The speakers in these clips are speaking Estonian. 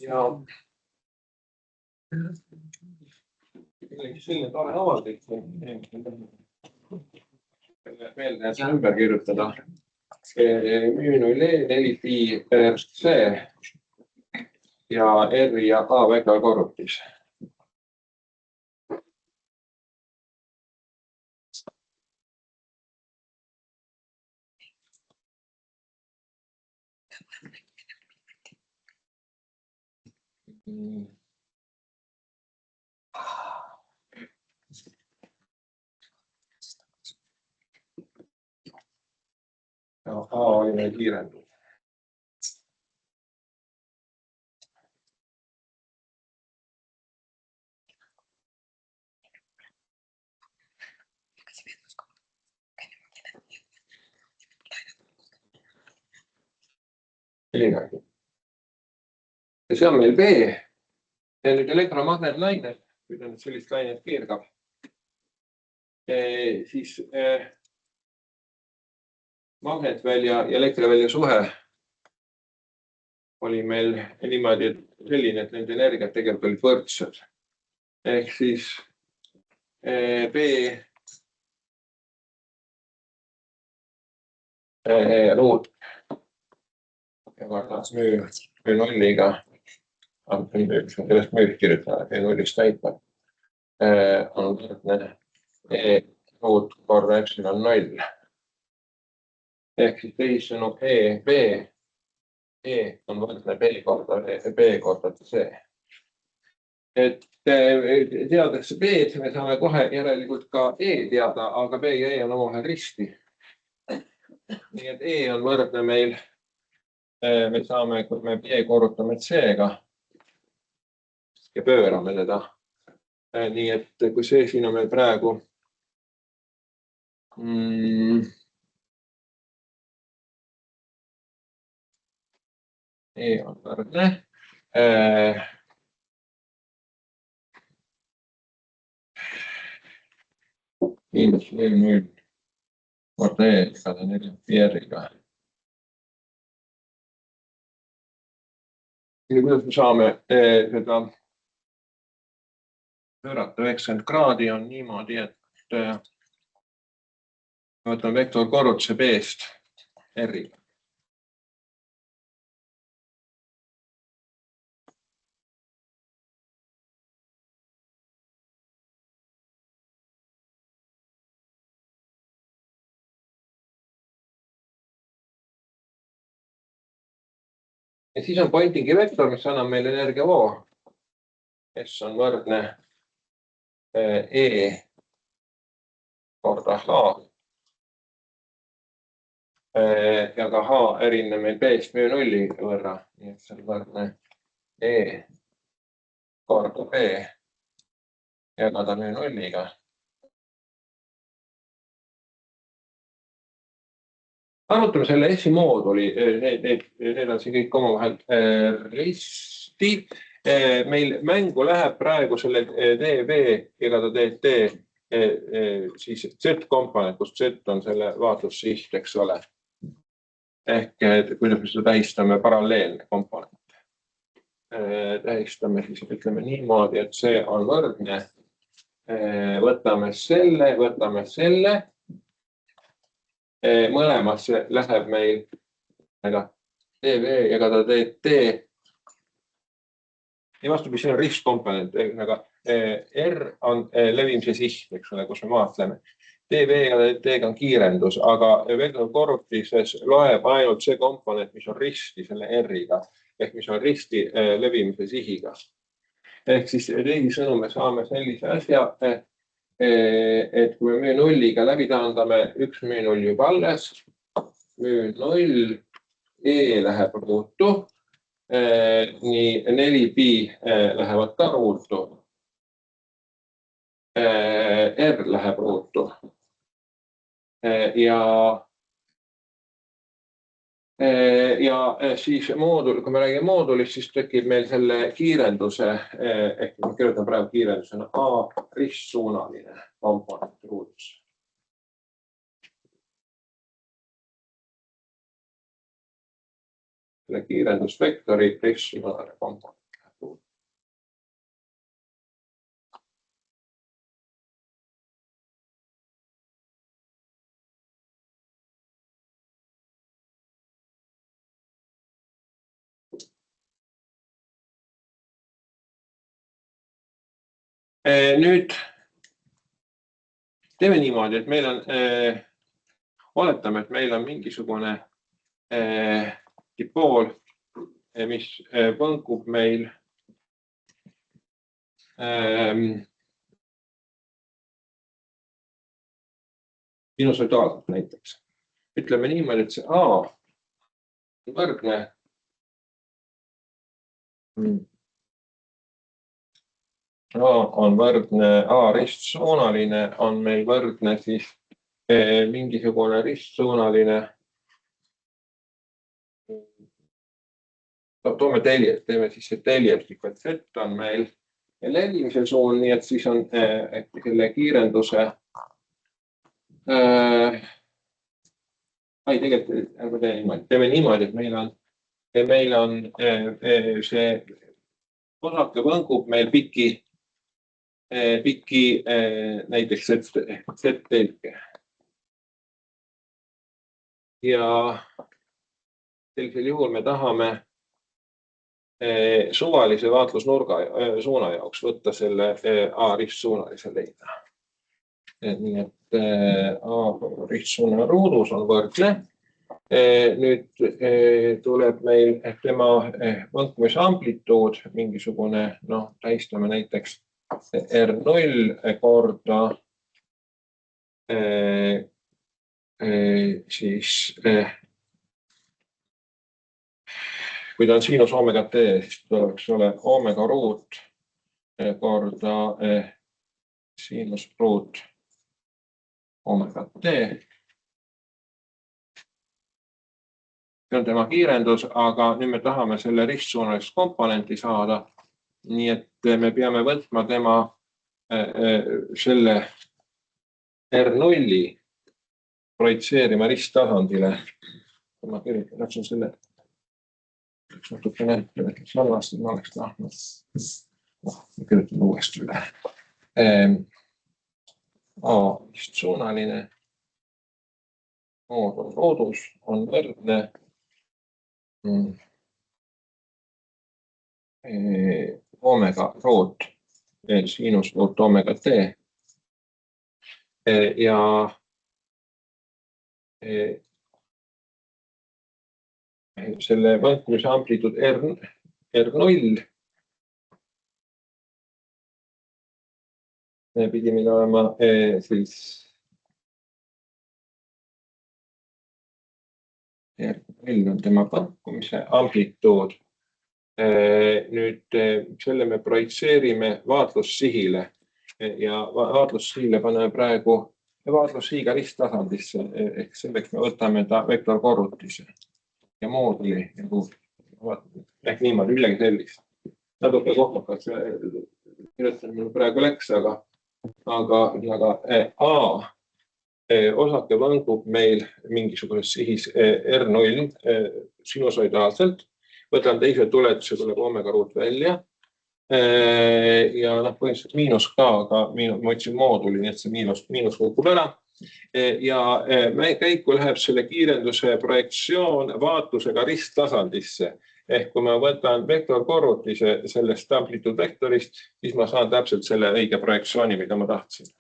ja selline tore avaldus meelde ümber kirjutada. Müü0E 4pi C ja R ja A vektorkorrutis. A oli meil kiirendus. Ja see on meil B. Ja nüüd elektromagnetlaine, kui ta nüüd sellist lainet keergab, siis magnetvälja ja elektrivälja suhe oli meil niimoodi selline, et nende energiat tegelikult olid võrdsed. Ehk siis B ruut ja varnas müü0-iga, sellest müüt kirjutada, müü0-ist näitma, on võrdne ruut korra epsilon 0. Ehk siis teisisõnu B on võrdne B korda C. Et teades B-d me saame kohe järelikult ka E teada, aga B ja E on omavahel risti. Nii et E on võrdne meil, me saame, kui me B korrutame C-ga ja pöörame teda. Nii et kui see siin on meil praegu E on võrdne miinus 0 korda E-ga, 4-pi-R-iga. Ja kuidas me saame seda pöörata 90 kraadi on niimoodi, et võtame vektorkorrutuse B-st R-iga. Ja siis on Poyntingi vektor, mis annab meile energiavoo. S on võrdne E korda H. Ja ka H erineb meil B-st müü0 võrra. Nii et see on võrdne E korda B jagada müü0-iga. Arutame selle S-i mooduli, need on siin kõik omavahel risti. Meil mängu läheb praegu selle dV jagada dt siis Z-komponent, kus Z on selle vaatlussiht, eks ole. Ehk kuidas me seda tähistame, paralleelne komponent. Tähistame siis, ütleme niimoodi, et see on võrdne. Võtame selle. Mõlemasse läheb meil dV jagada dt. Ja vastupidi, see on ristkomponent. R on levimise siht, eks ole, kus me vaatleme. dV jagada dt on kiirendus, aga vektorkorrutises loeb ainult see komponent, mis on risti selle R-iga, ehk mis on risti levimise sihiga. Ehk siis teisisõnu me saame sellise asja, et kui me müü0-iga läbi taandame, üks müü0 juba alles, müü0, E läheb ruutu, nii 4pi lähevad ka ruutu, R läheb ruutu ja siis moodul, kui me räägime moodulist, siis tekib meil selle kiirenduse, ehk ma kirjutan praegu kiirendusena A ristsuunaline komponent ruutus. selle kiirendusvektori ristsuunale komponent. Nüüd teeme niimoodi, et meil on, oletame, et meil on mingisugune dipool, mis põnkub meil sinusoidaalselt näiteks. Ütleme niimoodi, et see A on võrdne A ristsuunaline on meil võrdne siis mingisugune ristsuunaline. Toome teljed, teeme siis see teljeslik, et Z on meil lellimise suun, nii et siis on selle kiirenduse tegelikult teeme niimoodi, et meil on see osake põngub meil piki näiteks Z-telge. Ja sellisel juhul me tahame suvalise vaatlusnurga suuna jaoks võtta selle A ristsuunalise leida. Nii et A ristsuuna ruudus on võrdne. Nüüd tuleb meil tema põnkumise amplituud mingisugune, tähistame näiteks R0 korda siis kui ta on siinus omega t, siis tuleks ole omega ruut korda siinus ruut omega t. See on tema kiirendus, aga nüüd me tahame selle ristsuunalist komponenti saada. Nii et me peame võtma tema selle R0 projitseerima risttasandile. Ma kirjutan selle natukene sarnast, et ma oleks tahtnud. Ma kirjutan uuesti üle. A ristsuunaline moodul roodus on võrdne omega ruut siinus ruut omega t ja selle põnkumise amplituud R0 pidi meil olema siis R0 on tema põnkumise amplituud. Nüüd selle me projitseerime vaatlussihile ja vaatlussihile paneme praegu vaatlussihiga risttasandisse, ehk selleks me võtame ta vektorkorrutise ja mooduli ehk niimoodi midagi sellist. Natuke kohmakalt kirjutan, mul praegu läks, aga A osake põngub meil mingisuguses sihis R0 sinusoidaalselt. Võtan teise tuletuse, tuleb omega ruut välja. Ja põhimõtteliselt miinus ka, aga ma otsin mooduli, nii et see miinus kukub ära. Ja käiku läheb selle kiirenduse projektsioon vaatlusega risttasandisse. Ehk kui ma võtan vektorkorrutise sellest amplituudvektorist, siis ma saan täpselt selle õige projektsiooni, mida ma tahtsin.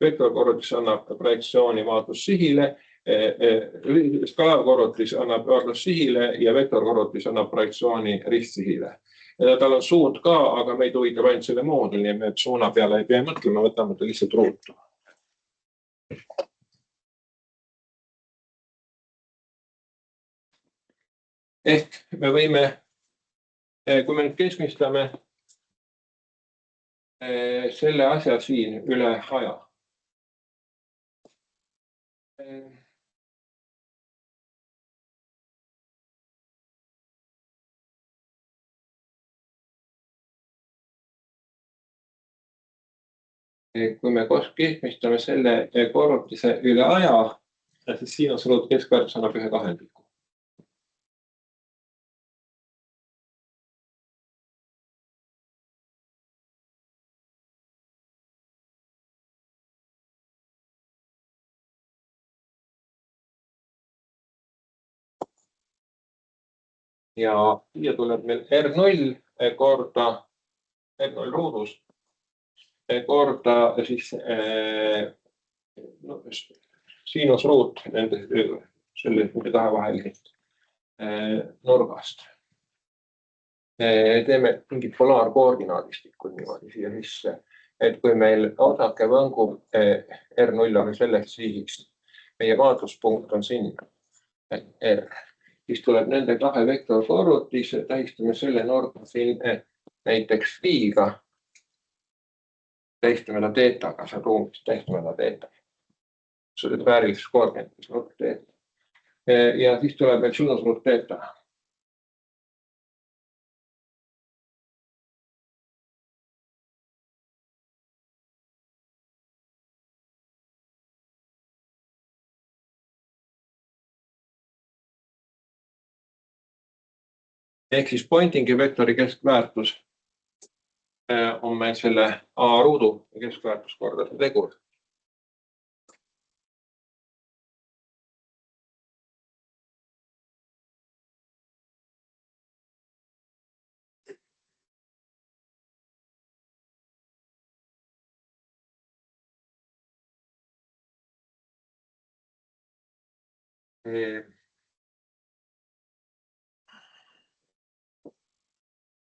Vektorkorrutis annab projektsiooni vaatlussihile, skalaarkorrutis annab vaatlussihile ja vektorkorrutis annab projektsiooni ristsihile. Tal on suund ka, aga meid huvitab ainult selle mooduli ja me suuna peale ei pea mõtlema, võtame ta lihtsalt ruutu. Ehk me võime, kui me nüüd keskmistame selle asja siin üle aja. Kui me keskmistame selle korrutise üle aja, ja siis siinusruut keskväärtus annab 1/2. Ja siia tuleb meil R0 korda R0 ruudus korda siis siinusruut selle kahe vahel nurgast. Teeme mingid polaarkoordinaadistikud niimoodi siia sisse, et kui meil osake võngub R0 on selleks sihiks, meie vaatluspunkt on sinna, R, siis tuleb nende kahe vektorkorrutis, tähistame selle nurga siin näiteks viiga, tähistame ta teetaga, see ruumis tähistame ta teetaga. See on väärilises koordinaadis nurk teeta. Ja siis tuleb meil sinusruut teeta. Ehk siis pointingi vektori keskväärtus on meil selle A ruudu keskväärtus korda see tegur.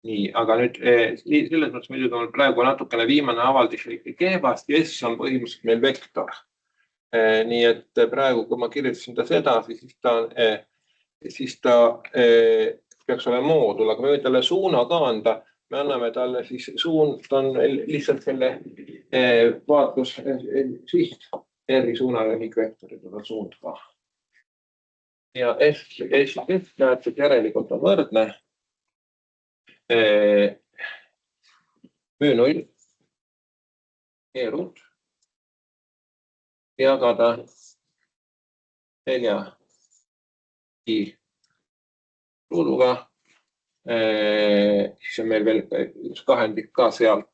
Nii, aga nüüd selles mõttes muidugi on praegu natukene viimane avaldis kehvast ja S on põhimõtteliselt meil vektor. Nii et praegu, kui ma kirjutasin ta seda, siis ta peaks olema moodul, aga me võime talle suuna ka anda. Me anname talle siis suund, ta on lihtsalt selle vaatlus siht R-i suunale liikvektorid on suund ka. Ja S näete, järelikult on võrdne μ0 E-ruut jagada 4 I ruuduga. Siis on meil veel üks kahendik ka sealt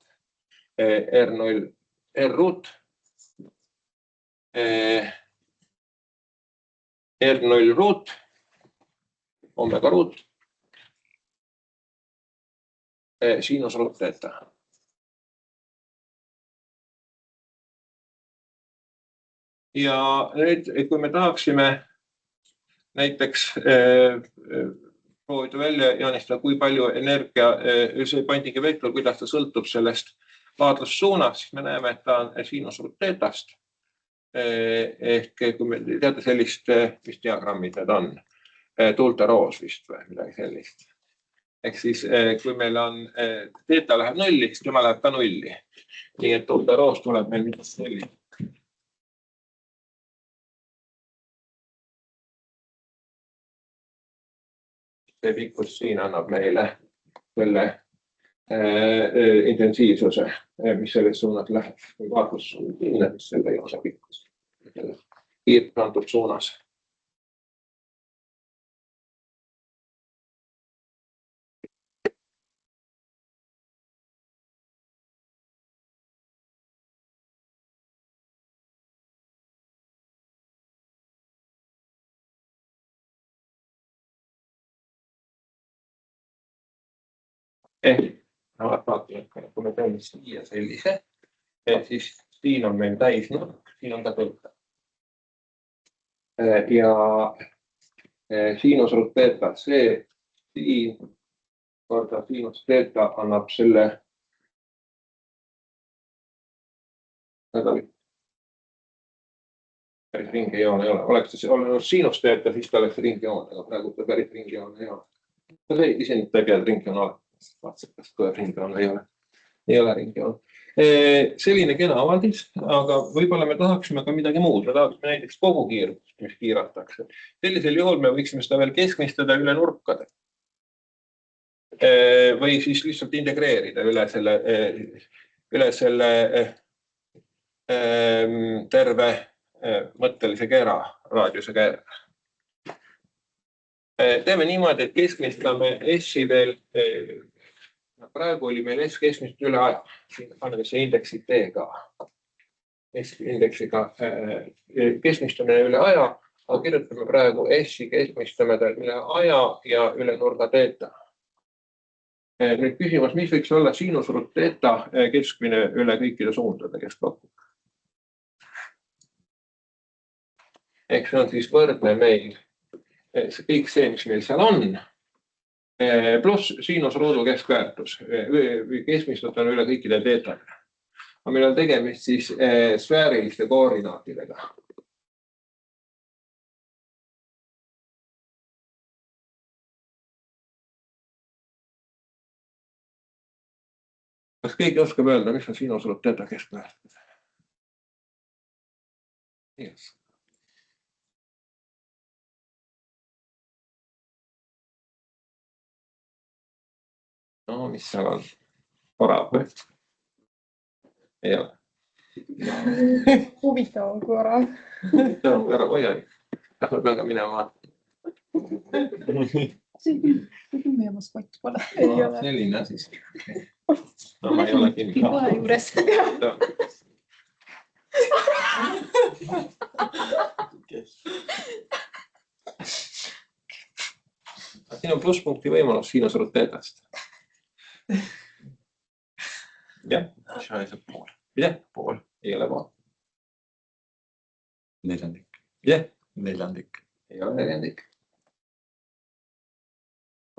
R0 R-ruut. R0 ruut, omega ruut. Sinusruut teeta. Ja nüüd, kui me tahaksime näiteks proovida välja joonistada, kui palju energia see pointingi vektor, kuidas ta sõltub sellest vaatlussuunast, siis me näeme, et ta on sinusruut teetast. Ehk kui me teate sellist, mis diagrammid need on, tuulteroos vist või midagi sellist. Ehk siis, kui meil on teeta läheb nulli, siis tema läheb ka nulli. Nii et tuulteroos tuleb meil midagi sellist. See pikkus siin annab meile selle intensiivsuse, mis selles suunas läheb. Või vaatlussuunas sinna, mis selle joose pikkus. Kiirelt antud suunas. Kui me teeme siia sellise, siis siin on meil täisnurk, siin on ka tõlta. Ja siinusruut teeta, see siin korda siinus teeta annab selle päris ringijoon ei ole. Oleks see olnud siinus teeta, siis ta oleks ringijoon, aga praegu ta päris ringijoon ei ole. See isegi ta peab ringijoon olema. Vaatselt, kui ringijoon ei ole ringijoon. Selline kena avaldis, aga võib-olla me tahaksime ka midagi muud. Me tahaksime näiteks kogu kiirust, mis kiiratakse. Sellisel juhul me võiksime seda veel keskmistada üle nurkade. Või siis lihtsalt integreerida üle selle terve mõttelise kera raadiusega R. Teeme niimoodi, et keskmistame S-i veel. Praegu oli meil S keskmist üle aja. Siin paneme see indeksi T ka. S-indeksiga keskmistamine üle aja. Aga kirjutame praegu S-i keskmistame üle aja ja üle nurga theta. Nüüd küsimus, mis võiks olla sinusruut theta keskmine üle kõikide suundade keskkokku? Eks see on siis võrdne meil kõik see, mis meil seal on, pluss sinusruudu keskväärtus. Keskmistud on üle kõikide theta. Meil on tegemist siis sfääriliste koordinaatidega. Kas keegi oskab öelda, mis on sinusruut theta keskväärtus? Yes. No, mis seal on? Orav või? Ei ole. Huvitav on kui orav. See on ära hoialik. Kas ma pean ka minema vaatama? See küll meie maskott pole. Selline siis. No ma ei ole kindel. Kohe juures. Siin on plusspunkti võimalus sinusruut tetast. Jah, mis on see pool? Jah, pool. Ei ole pool. Neljandik. Jah. Neljandik. Ei ole neljandik.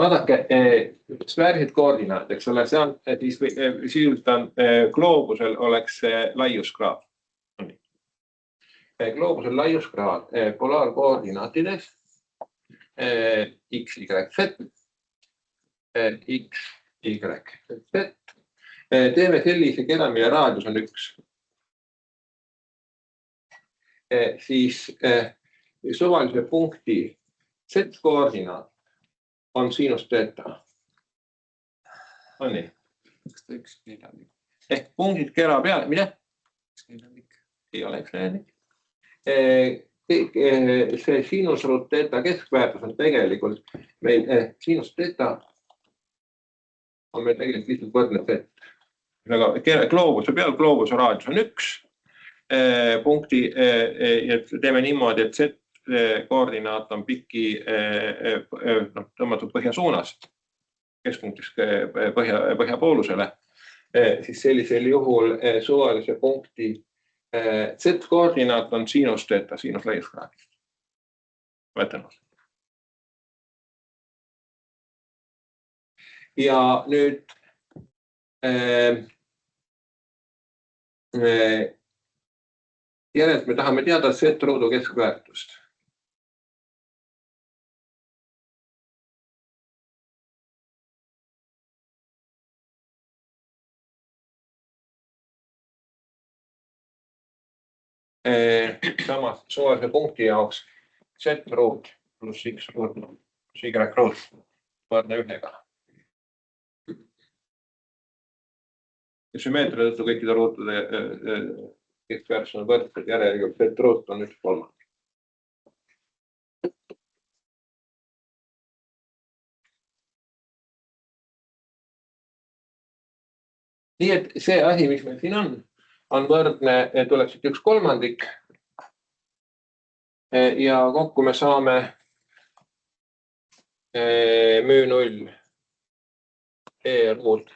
Vaadake, sfäärilised koordinaat, eks ole, see on, sisuliselt on gloobusel oleks laiuskraad. Gloobusel laiuskraad polaarkoordinaatides x, y, z, x, y, z. Teeme sellise kera, mille raadius on 1. Siis suvalise punkti z-koordinaat on sinus theta. On nii? Üks neljandik. Ehk punktid kera peale, mida? Üks neljandik. Ei ole üks neljandik. See sinusruut theta keskväärtus on tegelikult meil, sinus theta on meil tegelikult lihtsalt võrdne z. Gloobuse peal, gloobuse raadius on 1 punkti ja teeme niimoodi, et z koordinaat on pikki tõmmatud põhja suunast, keskpunktist põhjapoolusele, siis sellisel juhul suvalise punkti z-koordinaat on sinus theta, sinus laiuskraadist. Võtanud. Ja nüüd järelt me tahame teada z-ruudu keskväärtust. Samas suvalise punkti jaoks z-ruut pluss x-ruut pluss y-ruut võrdne 1-ga. Sümmeetria tõttu kõikide ruutude keskväärtus on võrdne, järelikult z-ruut on 1/3. Nii et see asi, mis meil siin on võrdne, tuleb siit 1/3 ja kokku me saame μ0 e-ruut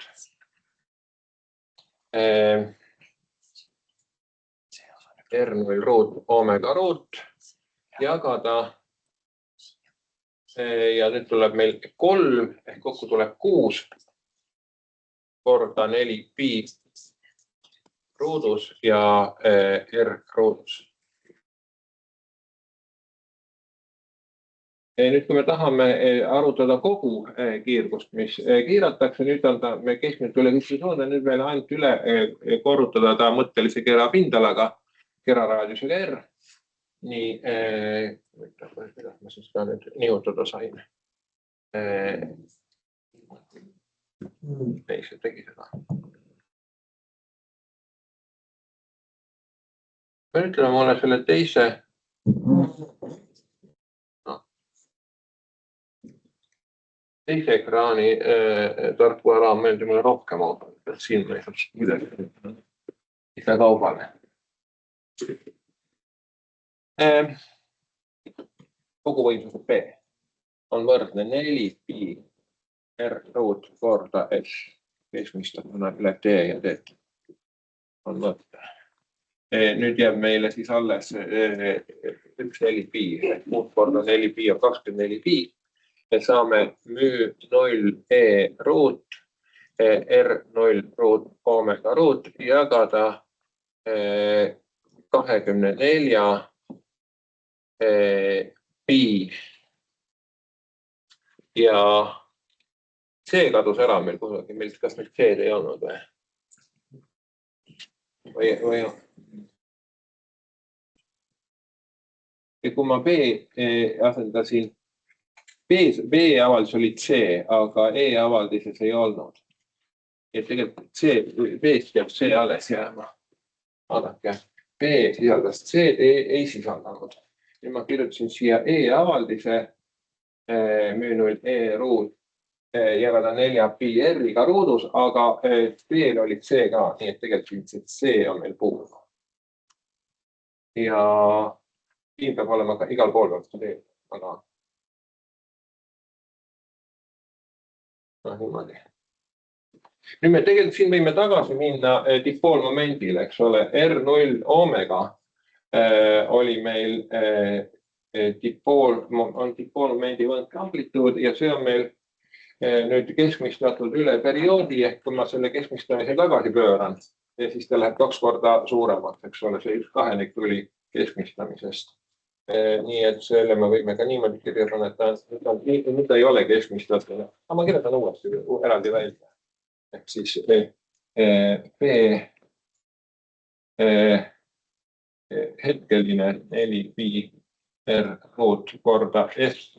R0 ruut omega ruut jagada ja nüüd tuleb meil 3 ehk kokku tuleb 6 korda 4 pi ruudus ja R ruudus. Nüüd, kui me tahame arutada kogu kiirgust, mis kiiratakse, nüüd on ta me keskmiselt üle kõiki suunda, nüüd meil ainult üle korrutada ta mõttelise kera pindalaga, kera raadiusega R. Nii, kuidas ma siis ka nüüd nihutada sain. Ei, see tegi seda. Me ütleme mulle selle teise Teise ekraani tarkvara meeldib mulle rohkem oodata, et siin ma ei saa midagi ise kaubale. Koguvõimsus B on võrdne 4pi R ruut korda S keskmistatuna üle D ja D on võrdne. Nüüd jääb meile siis alles 1,4pi, muud korda 4pi on 24pi. Me saame μ0 E ruut R0 ruut omega ruut jagada 24 pi ja C kadus ära meil kusagil, kas meil C-d ei olnud või ja kui ma B asendasin, B avaldis oli C, aga E avaldises ei olnud. Et tegelikult B-st peab C alles jääma. Vaadake, B sisaldas C, ei sisaldanud. Nüüd ma kirjutasin siia E avaldise μ0 E ruut jagada 4pi R-iga ruudus, aga B-l oli C ka, nii et tegelikult C on meil puudu. Ja siin peab olema ka igal pool C, aga niimoodi. Nüüd me tegelikult siin võime tagasi minna dipoolmomendile, eks ole, R0 omega oli meil dipoolmomendi võndke amplituud ja see on meil nüüd keskmistatud üle perioodi, ehk kui ma selle keskmistamise tagasi pööran, siis ta läheb 2 korda suuremaks, eks ole, see 1/2 tuli keskmistamisest. Nii et selle me võime ka niimoodi kirjutada, et nüüd ta ei ole keskmistatud, aga ma kirjutan uuesti eraldi välja. Ehk siis B hetkeline 4pi R ruut korda S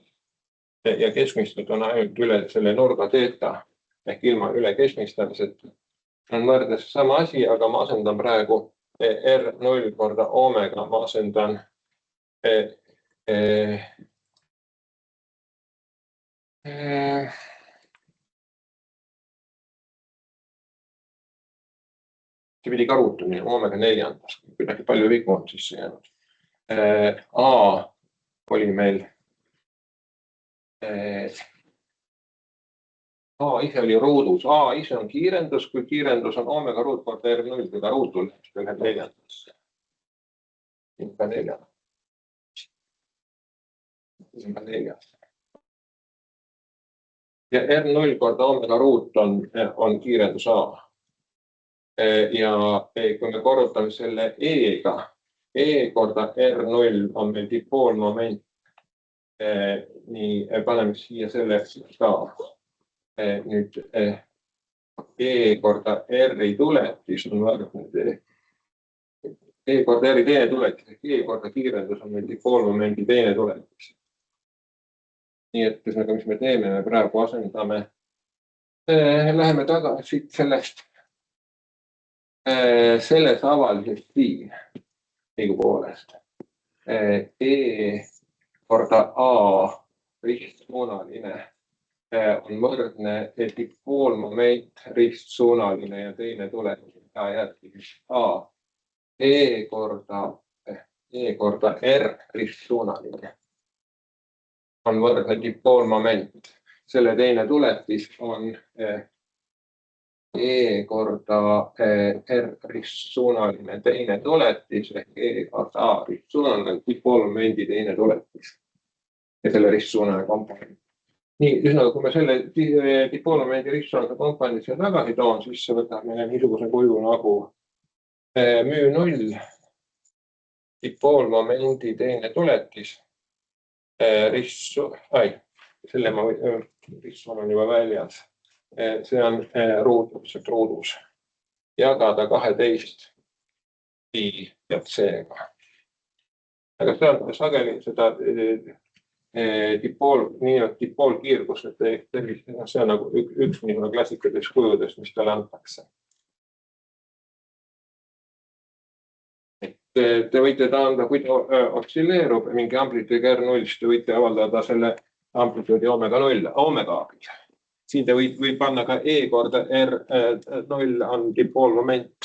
ja keskmistud on ainult üle selle nurga teeta ehk ilma üle keskmistamised on võrdes sama asi, aga ma asendan praegu R0 korda omega, ma asendan see pidi ka ruutumine omega 4, kuidagi palju vigu on sisse jäänud. A oli meil A ise oli ruudus, A ise on kiirendus, kui kiirendus on omega ruut korda R0, kui ta ruutul läheb 4. Siin ka 4. Siin ka 4. Ja R0 korda omega ruut on kiirendus A. Ja kui me korrutame selle E-ga, E korda R0 on meil dipoolmoment. Nii, paneme siia selle ka. Nüüd E korda R-i tuletis on võrdne. E korda R-i teine tuletis, ehk E korda kiirendus on meil dipoolmomendi teine tuletis. Nii et mis me teeme, me praegu asendame. Läheme tagasi sellest avaldisest siin liigupoolest. E korda A ristsuunaline on võrdne dipoolmoment ristsuunaline ja teine tuletis ja jätkib A. E korda R ristsuunaline on võrdne dipoolmoment. Selle teine tuletis on E korda R ristsuunaline teine tuletis ehk E korda A ristsuunaline dipoolmomendi teine tuletis ja selle ristsuunaline komponent. Nii, ühesõnaga, kui me selle dipoolmomendi ristsuunalise komponenti siia tagasi toon, siis see võtab meile niisuguse kuju nagu μ0 dipoolmomendi teine tuletis selle ristsuun on juba väljas. See on ruudus jagada 12 pi ja C-ga. Aga see on sageli seda dipoolkiirgust, et see on nagu üks klassikalisest kujudest, mis talle antakse. te võite ta anda, kui ta otsilleerub mingi amplituudiga R0, siis te võite avaldada selle amplituudi omega 0, omega abil. Siin te võib panna ka E korda R0 on dipoolmoment.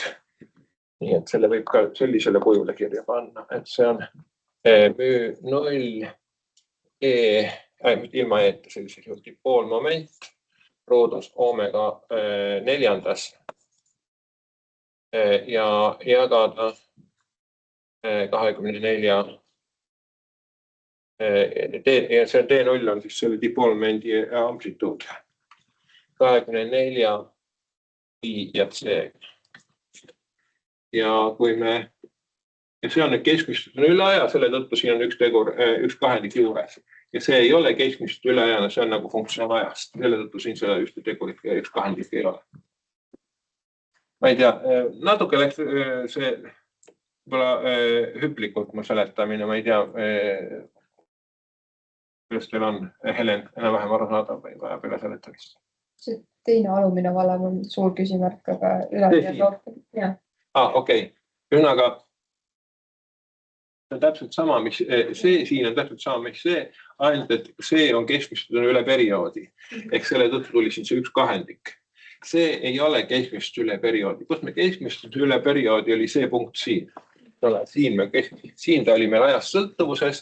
Nii et selle võib ka sellisele kujule kirja panna, et see on müü 0 E, ilma eeta sellisel juhul dipoolmoment, roodus omega 4 ja jagada 24 ja see D0 on siis selle dipoolmomendi amplituud 24 I ja C. Ja kui me, ja see on nüüd keskmistusena üle aja, selle tõttu siin on üks tegur, üks kahendik juures. Ja see ei ole keskmisest üle ajana, see on nagu funktsioon ajast. Selle tõttu siin seda ühte tegurit ja üks kahendik ei ole. Ma ei tea, natuke läks see hüplikult mu seletamine, ma ei tea, kuidas teil on, Helen, enam-vähem arusaadav või vaja peale seletamist? See teine alumine valem on suur küsimärk, aga üle rohkem. Okei. Ühesõnaga, see on täpselt sama, mis see siin on täpselt sama, mis see, ainult et see on keskmistusena üle perioodi. Ehk selle tõttu tuli siin see üks kahendik. See ei ole keskmistus üle perioodi. Kus me keskmistus üle perioodi oli see punkt siin. Siin ta oli meil ajast sõltuvuses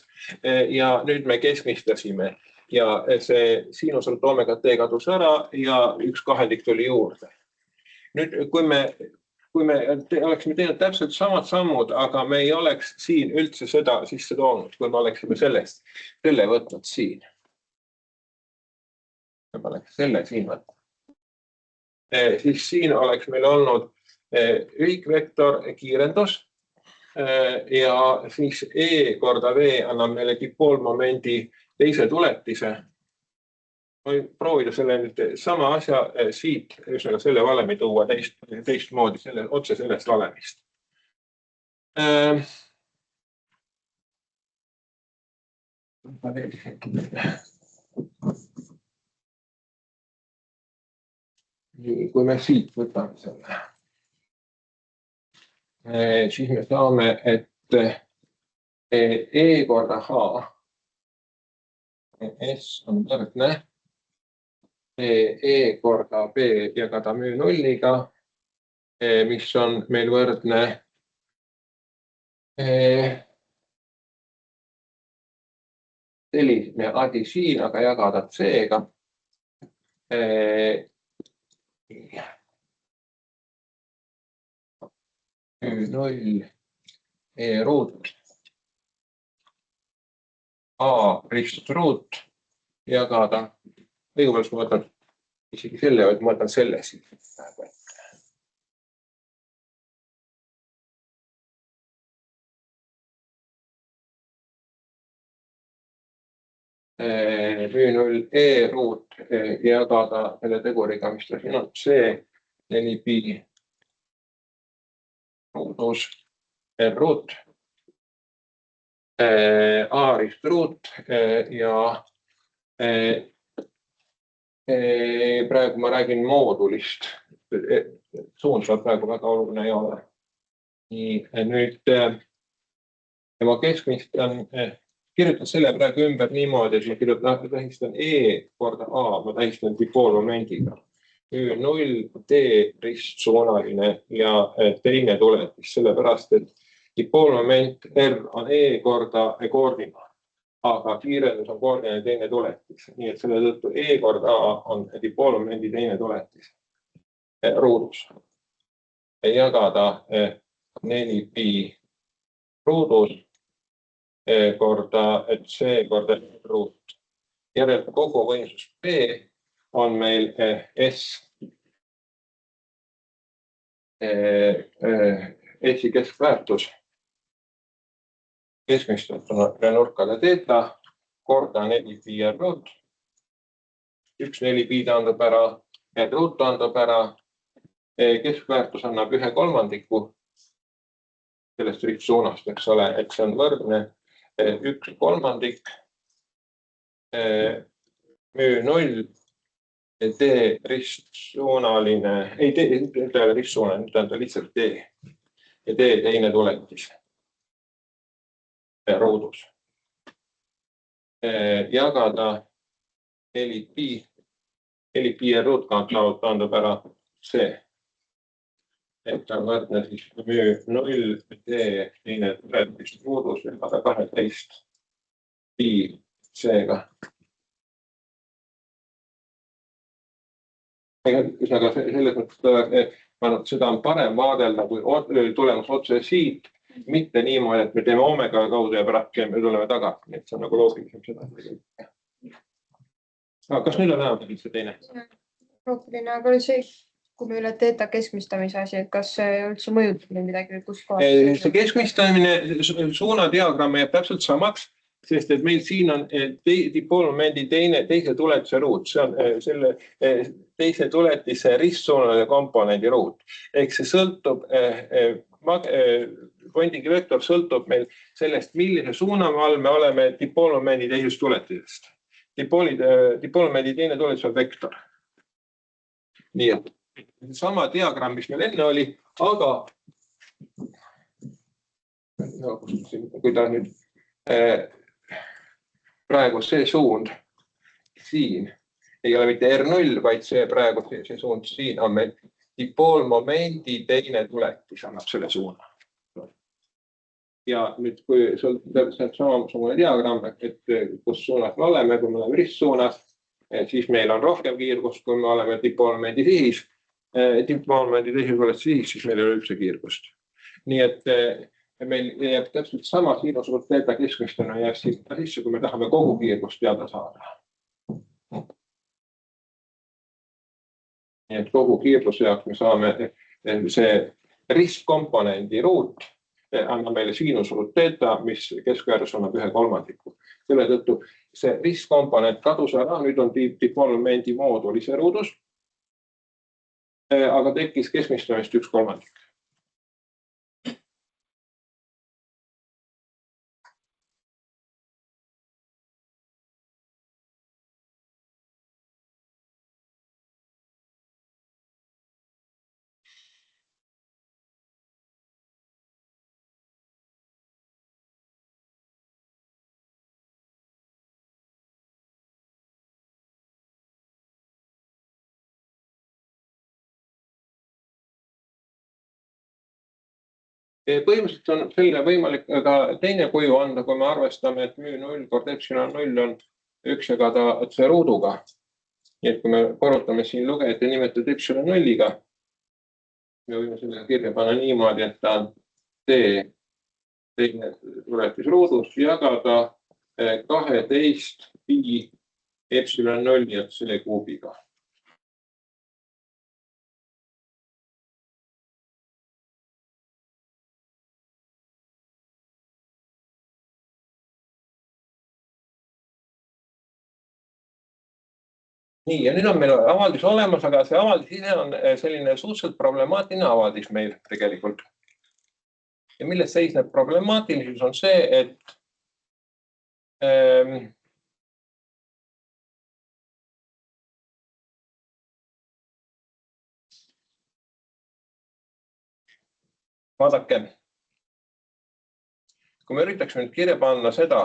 ja nüüd me keskmistasime. Ja see sinusalt omega T kadus ära ja üks kahendik tuli juurde. Nüüd, kui me oleksime teinud täpselt samad sammud, aga me ei oleks siin üldse seda sisse toonud, kui me oleksime selle võtnud siin. Kui me oleks selle siin võtnud. Siis siin oleks meil olnud ühikvektor kiirendus ja siis E korda V annab meile dipoolmomendi teise tuletise. Proovida selle nüüd sama asja siit, ühesõnaga selle valemi tuua teistmoodi, otse sellest valemist. Kui me siit võtame selle, siis me saame, et E korda H S on võrdne E korda B jagada müü 0-ga, mis on meil võrdne selline adi siin, aga jagada C-ga. Müü 0 E ruut A risturuut jagada. Kõigepealt ma võtan isegi selle, vaid ma võtan selle siit. Müü 0 E ruut jagada selle teguriga, mis ta siin on, C 4 pi ruudus R ruut A ristruut ja praegu ma räägin moodulist. Suund saab praegu väga oluline ei ole. Nii, nüüd ma keskmistan, kirjutan selle praegu ümber niimoodi, et ma tähistan E korda A, ma tähistan dipoolmomendiga. 0 D ristsuunaline ja teine tuletis, sellepärast, et dipoolmoment R on E korda koordinaat. Aga kiirendus on koordinaadi teine tuletis. Nii et selle tõttu E korda A on dipoolmomendi teine tuletis. Ruudus. Jagada 4 pi ruudus korda C korda ruut. Järelikult kogu võimsus B on meil S. S-i keskväärtus. Keskmistatuna nurkade teeta, korda 4 pi R ruut. 1 4 pi andab ära, R ruut andab ära. Keskväärtus annab 1/3 sellest ristsuunast, eks ole, et see on võrdne 1/3 müü 0 D ristsuunaline, ei D ristsuunaline, nüüd on ta lihtsalt D ja D teine tuletis. ruudus. Jagada elik pi ruutkaart andab ära see. Et on võrdne siis müü 0 d teine tuletis ruudus jagada 12 pi seega. Ühesõnaga selles mõttes, seda on parem vaadelda, kui tulemus otse siit, mitte niimoodi, et me teeme omega kaudu ja pärast tuleme tagasi. Nii et see on nagu loogilisem seda. Kas nüüd on näha see teine? Loogiline, aga oli see, kui me üle teeta keskmistamise asi, et kas see üldse mõjutab midagi, kus kohas? See keskmistamine suunadiagramm jääb täpselt samaks, sest et meil siin on dipoolmomendi teise tuletise ruut. See on selle teise tuletise ristsuunaline komponendi ruut. Ehk see sõltub, Pointingi vektor sõltub meil sellest, millise suuna all me oleme dipoolmomendi teisest tuletisest. Dipoolmomendi teine tuletis on vektor. Nii et sama diagramm, mis meil enne oli, aga kui ta nüüd praegu see suund siin ei ole mitte R0, vaid see praegu see suund siin on meil dipoolmomendi teine tuletis annab selle suuna. Ja nüüd, kui täpselt samasugune diagramm, et kus suunas me oleme, kui me oleme ristsuunas, siis meil on rohkem kiirgust, kui me oleme dipoolmomendi sihis. Dipoolmomendi teise tuletis sihis, siis meil ei ole üldse kiirgust. Nii et meil jääb täpselt sama sinusuurt teeta keskmistena jääb sinna sisse, kui me tahame kogu kiirgust teada saada. Nii et kogu kiirguse jaoks me saame see ristkomponendi ruut annab meile sinusuurt teeta, mis keskväärtus annab 1/3. Selle tõttu see ristkomponent kadus ära, nüüd on dipoolmomendi mooduli see ruudus, aga tekkis keskmistamist 1/3. Põhimõtteliselt on selle võimalik ka teine kuju anda, kui me arvestame, et müü 0 kord epsilon 0 on 1 jagada otse ruuduga. Nii et kui me korrutame siin lugejate nimetada epsilon 0-ga, me võime selle kirja panna niimoodi, et ta on teine tuletis ruudus jagada 12 pi epsilon 0 otse kuubiga. Nii, ja nüüd on meil avaldis olemas, aga see avaldis ise on selline suhteliselt problemaatiline avaldis meil tegelikult. Ja milles seisneb problemaatilisus on see, et vaadake, kui me üritaks nüüd kirja panna seda,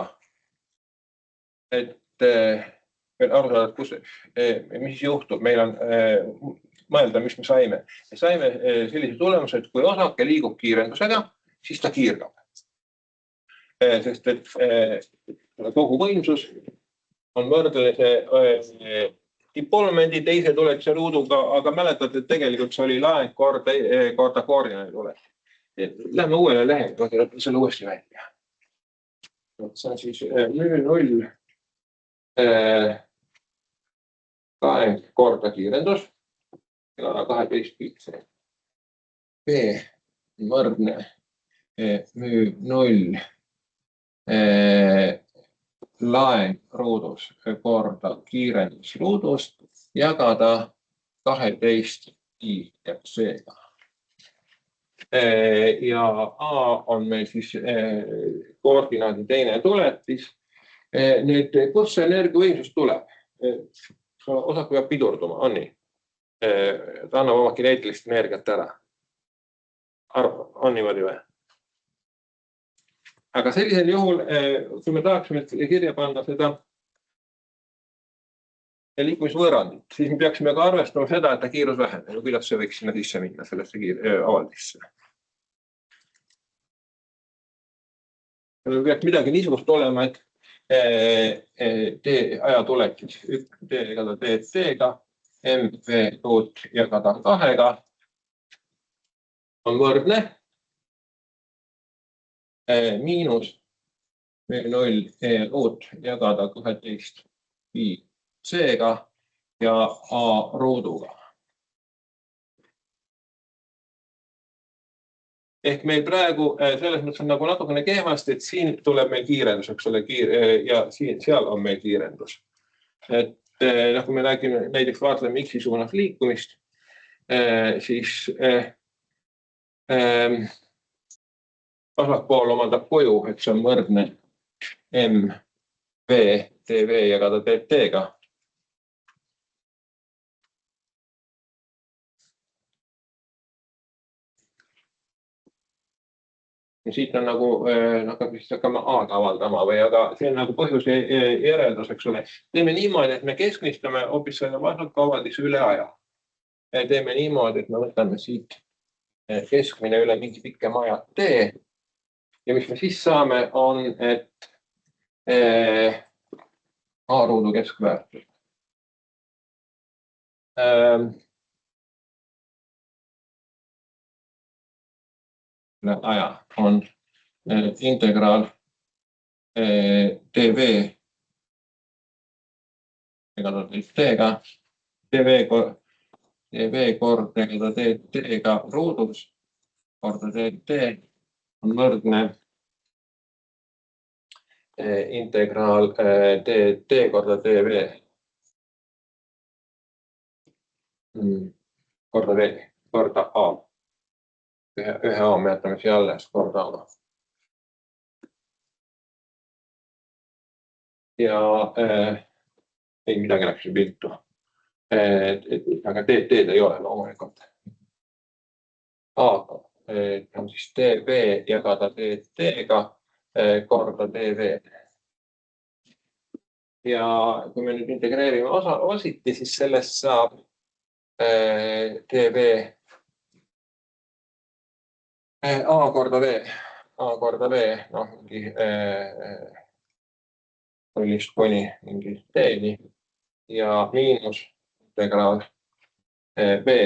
et aru saada, mis juhtub, meil on mõelda, mis me saime. Me saime sellise tulemuse, et kui osake liigub kiirendusega, siis ta kiirgab. Sest et kogu võimsus on võrdlane dipoolmomendi teise tuletise ruuduga, aga mäletate, et tegelikult see oli laeng korda koordinaadi tuletis. Lähme uuele lehele, selle uuesti välja. See on siis müü 0 laeng korda kiirendus, 12 piitse. B võrdne müü 0 laeng ruudus korda kiirendus ruudust jagada 12 pi jääb seega. Ja A on meil siis koordinaadi teine tuletis. Nüüd, kus see energiavõimsus tuleb? Osaku peab pidurduma, on nii. Ta annab oma kineetilist energiat ära. On niimoodi või? aga sellisel juhul, kui me tahaksime kirja panna seda liikumisvõõrandit, siis me peaksime ka arvestama seda, et ta kiirus väheneb ja kuidas see võiks sinna sisse minna sellesse avaldisse. Peaks midagi niisugust olema, et ajatuletis D-ga DT-ga MV ruut jagada 2-ga on võrdne miinus V0 E ruut jagada 12 C-ga ja A ruuduga. Ehk meil praegu selles mõttes on nagu natukene kehvasti, et siin tuleb meil kiirendus, eks ole, ja seal on meil kiirendus. Et kui me räägime, näiteks vaatleme X-i suunas liikumist, siis vasakpool omandab kuju, et see on võrdne MV TV jagada DT-ga. Siit on nagu, hakkame A-ga avaldama või, aga see on nagu põhjuse järeldus, eks ole. Teeme niimoodi, et me keskmistame hoopis selle vasaku avaldise üle aja. Teeme niimoodi, et me võtame siit keskmine üle mingi pikema aja T. Ja mis me siis saame, on, et A ruudu keskväärtus. Aja on integraal dv jagada dt-ga, dv korda dt-ga ruudus korda dt on võrdne integraal dt korda dv korda v korda a. Ühe A me jätame siia alles korda A. Ja ei midagi läks viltu. Aga DT-d ei ole loomulikult. Aga on siis dv jagada dt-ga korda dv. Ja kui me nüüd integreerime ositi, siis sellest saab dv A korda V, noh, mingi nullist kuni mingi T-ni ja miinus integraal V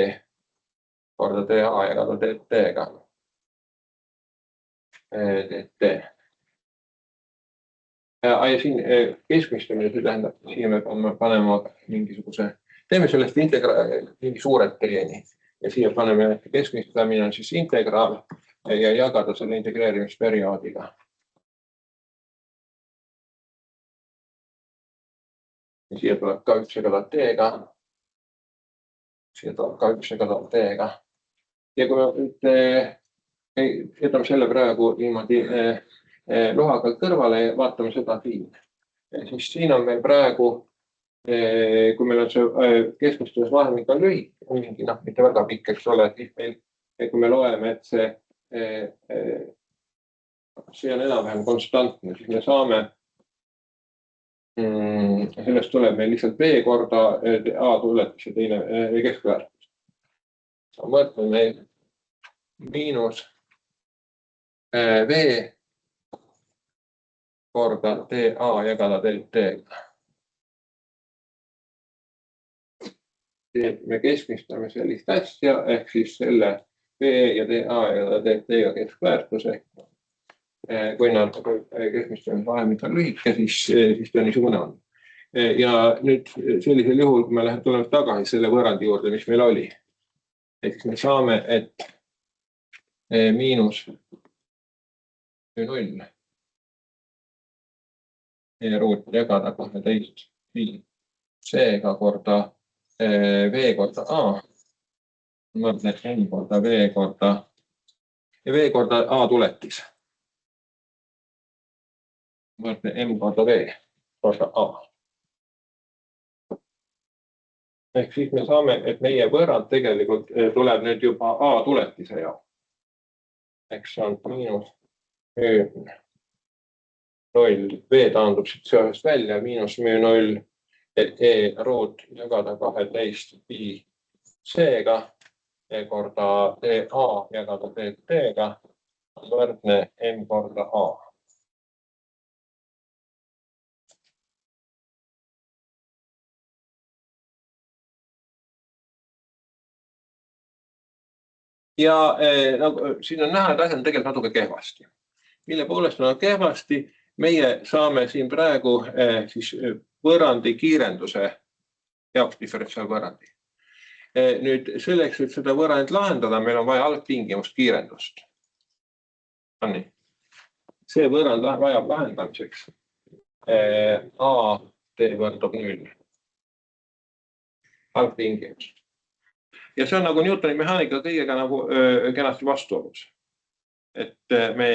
korda DA jagada DT-ga. DT. Ja siin keskmistamine, see tähendab, siia me peame panema mingisuguse, teeme sellest mingi suured T-ni ja siia paneme keskmistamine on siis integraal ja jagada selle integreerimisperioodiga. Ja siia tuleb ka 1 jagada T-ga. Siia tuleb ka 1 jagada T-ga. Ja kui me jätame selle praegu niimoodi lohaga kõrvale ja vaatame seda siin. Siis siin on meil praegu, kui meil on see keskmistuses vahemik on lühik, mingi, mitte väga pikk, eks ole, siis meil, kui me loeme, et see on enam-vähem konstantne, siis me saame, sellest tuleb meil lihtsalt V korda A tuletis ja teine keskväärtus. On võtnud meil miinus V korda DA jagada DT-ga. Me keskmistame sellist asja, ehk siis selle V ja DA ja DT-ga keskväärtuse. Kui nad keskmistamisvahemik on lühike, siis ta niisugune on. Ja nüüd sellisel juhul, kui me tuleme tagasi selle võrrandi juurde, mis meil oli, et me saame, et miinus 0 ruut jagada 12 C-ga korda V korda A võrdne M korda V korda ja V korda A tuletis. Võrdne M korda V korda A. Ehk siis me saame, et meie võrrand tegelikult tuleb nüüd juba A tuletise jaoks. Eks see on miinus 0, V taandub siit seosest välja, miinus mu 0, et E ruut jagada 12 pi C-ga, E korda A jagada D-ga on võrdne M korda A. Ja nagu siin on näha, et asjad on tegelikult natuke kehvasti. Mille poolest on kehvasti? Meie saame siin praegu siis võrrandi kiirenduse jaoks diferentsiaalvõrrandi. Nüüd selleks, et seda võrrandit lahendada, meil on vaja algtingimust kiirendust. Nii. See võrrand vajab lahendamiseks. A T võrdub 0. Algtingimus. Ja see on nagu Newtoni mehaanika kõigega nagu kenasti vastuolus. Et me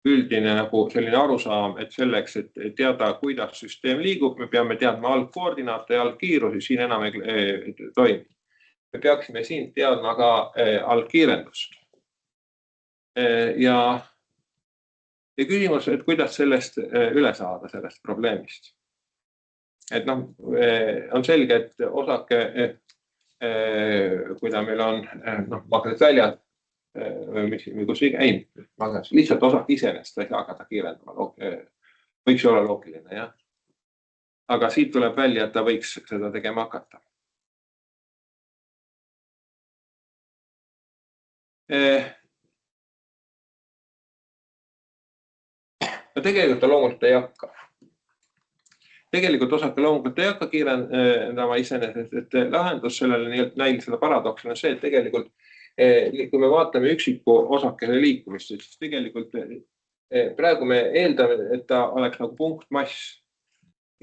üldine nagu selline arusaam, et selleks, et teada, kuidas süsteem liigub, me peame teadma algkoordinaate ja algkiirusi, siin enam ei toimi. Me peaksime siin teadma ka algkiirendust. Ja küsimus, et kuidas sellest üle saada, sellest probleemist. Et noh, on selge, et osake, kui ta meil on magnetväljad, või kus ei, lihtsalt osake iseenesest ei saa hakata kiirendama. Võiks olla loogiline, jah. Aga siit tuleb välja, et ta võiks seda tegema hakata. Ja tegelikult ta loomulikult ei hakka. Tegelikult osake loomulikult ei hakka kiirendama iseenesest, et lahendus sellele näilisele paradoksile on see, et tegelikult kui me vaatame üksiku osakese liikumist, siis tegelikult praegu me eeldame, et ta oleks nagu punktmass.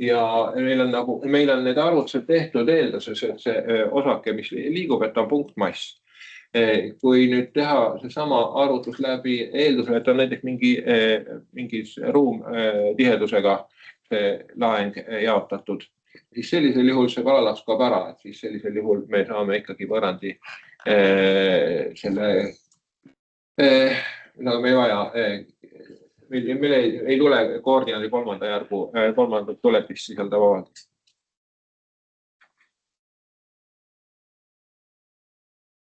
Ja meil on need arvutused tehtud eelduses, et see osake, mis liigub, et ta on punktmass. Kui nüüd teha seesama arvutus läbi eeldusel, et on näiteks mingi ruumtihedusega laeng jaotatud, siis sellisel juhul see valalaps kaob ära, et siis sellisel juhul me saame ikkagi võrrandi selle, nagu me ei vaja, meil ei tule koordinaadi kolmandat tuletist sisaldav avaldus.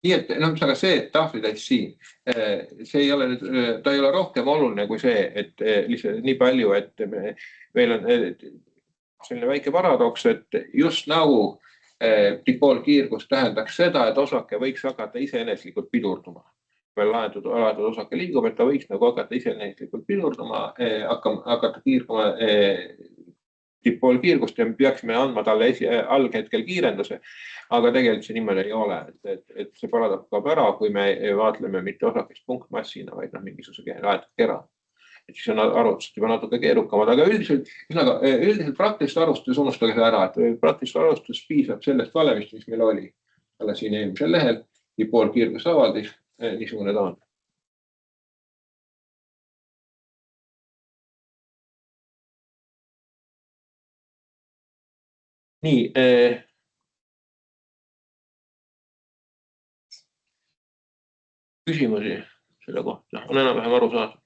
Nii et aga see tahvlitäis siin, ta ei ole rohkem oluline kui see, et lihtsalt nii palju, et meil on selline väike paradoks, et just nagu dipoolkiirgus tähendaks seda, et osake võiks hakata iseeneslikult pidurduma. Meil lahendatud osake liigub, et ta võiks nagu hakata iseeneslikult pidurduma, hakata kiirguma dipoolkiirgust ja me peaksime andma talle alghetkel kiirenduse, aga tegelikult see niimoodi ei ole, et see paradoks kaob ära, kui me vaatleme mitte osakest punktmassina, vaid mingisuguse laetud kera. Et siis on arvutused juba natuke keerukamad, aga üldiselt praktilist arvustus unustage see ära, et praktilist arvustus piisab sellest valemist, mis meil oli siin eelmisel lehel, dipoolkiirgus avaldis, niisugune ta on. Nii, küsimusi selle kohta on enam-vähem aru saada.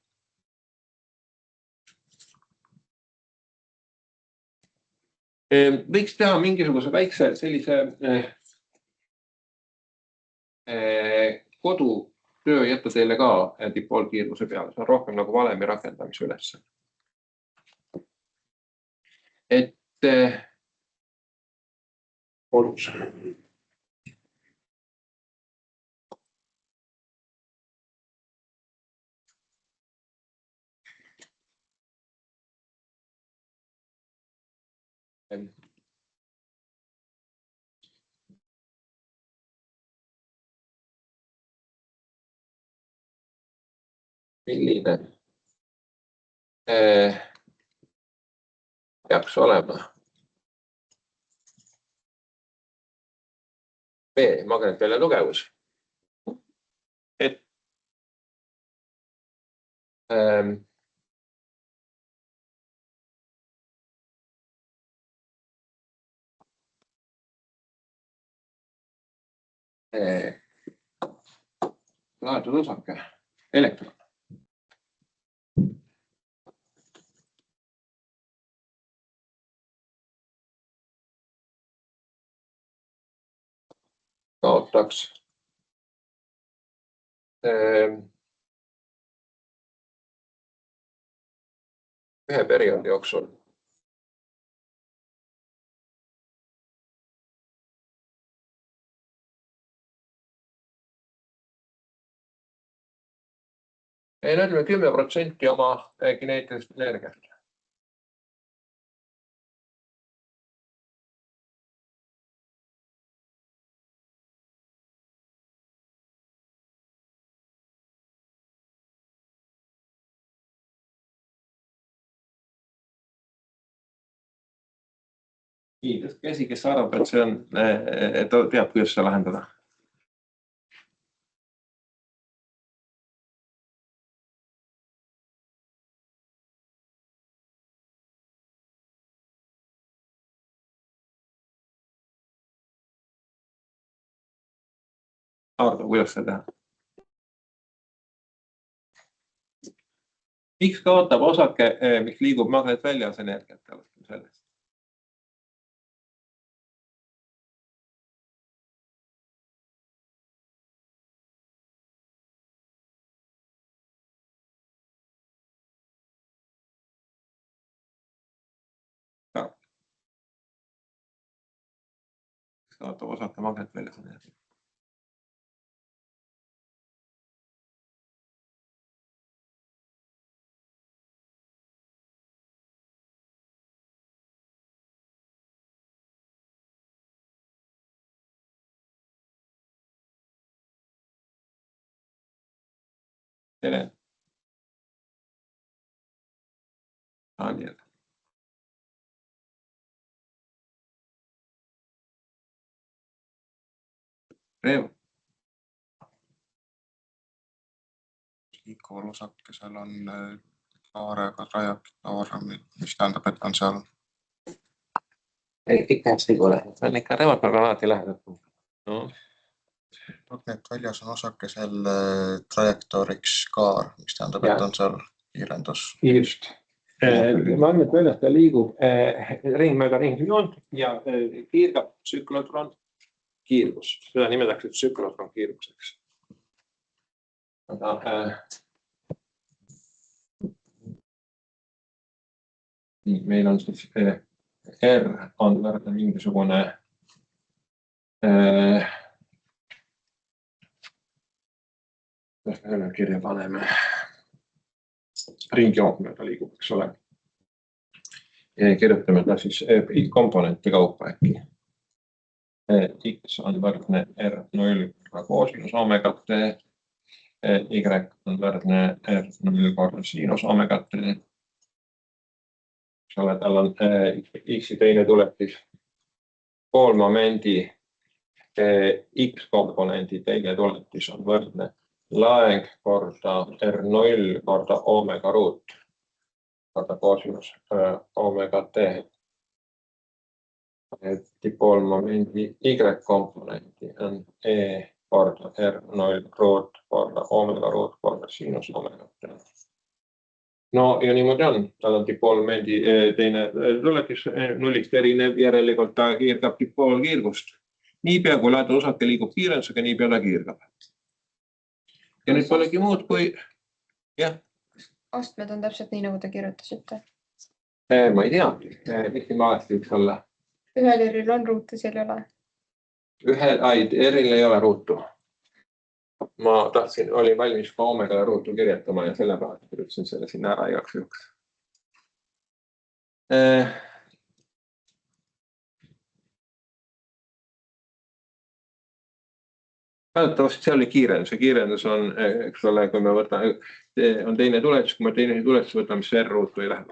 Võiks teha mingisuguse väikse sellise kodutöö jätta teile ka dipoolkiirguse peale, see on rohkem nagu valemi rakendamise ülesanne. Et olus. Milline peaks olema magnetvälia tugevus, et laetud osake, elektron. Kaotaks ühe perioodi jooksul ütleme 10% oma kineetilisest energiast. Nii, käsi, kes arvab, et see on, et teab, kuidas seda lahendada. Ardo, kuidas seda teha? X kaotab osake, mis liigub magnetväljas energiat sellest. Kaotab osake magnetväljas energiat. Tere. Daniel. Reevo. Liikuval osakesel on kaarega trajektoor, mis tähendab, et on seal. Ikka hästi kole. See on ikka reevapäeval alati lähedalt. No. Magnetväljas on osakesel trajektooriks kaar, mis tähendab, et on seal kiirendus. Just. Magnetväljas ta liigub mööda ringjoont ja kiirgab tsüklotron kiirgust. Seda nimetatakse tsüklotron kiirguseks. Aga meil on siis R on võrda mingisugune kirja paneme. Ringjoont mööda liigub, eks ole. Kirjutame ta siis komponenti kaupa äkki. X on võrdne R0 koosinus omega T. Y on võrdne R0 korda siinus omega T. Eks ole, tal on X-i teine tuletis poolmomendi X-komponendi teine tuletis on võrdne laeng korda R0 korda omega ruut korda koosinus omega T. Dipoolmomendi Y-komponenti on E korda R0 ruut korda omega ruut korda siinus omega T. No ja niimoodi on, tal on dipoolmomendi teine tuletis nullist erinev, järelikult ta kiirgab dipoolkiirgust. Niipea kui laetud osake liigub kiirendusega, niipea ta kiirgab. Ja nüüd polegi muud kui, jah. Astmed on täpselt nii, nagu te kirjutasite. Ma ei tea, mis siin valesti võiks olla. Ühel eril on ruutu, seal ei ole. Eril ei ole ruutu. Ma tahtsin, olin valmis ka omega ruutu kirjatama ja selle pärast kirjutasin selle sinna ära igaks juhuks. Pääletavasti seal oli kiirendus. Kiirendus on, eks ole, kui me võtame, on teine tuletus, kui me teine tuletus võtame, siis R-ruutu ei lähe.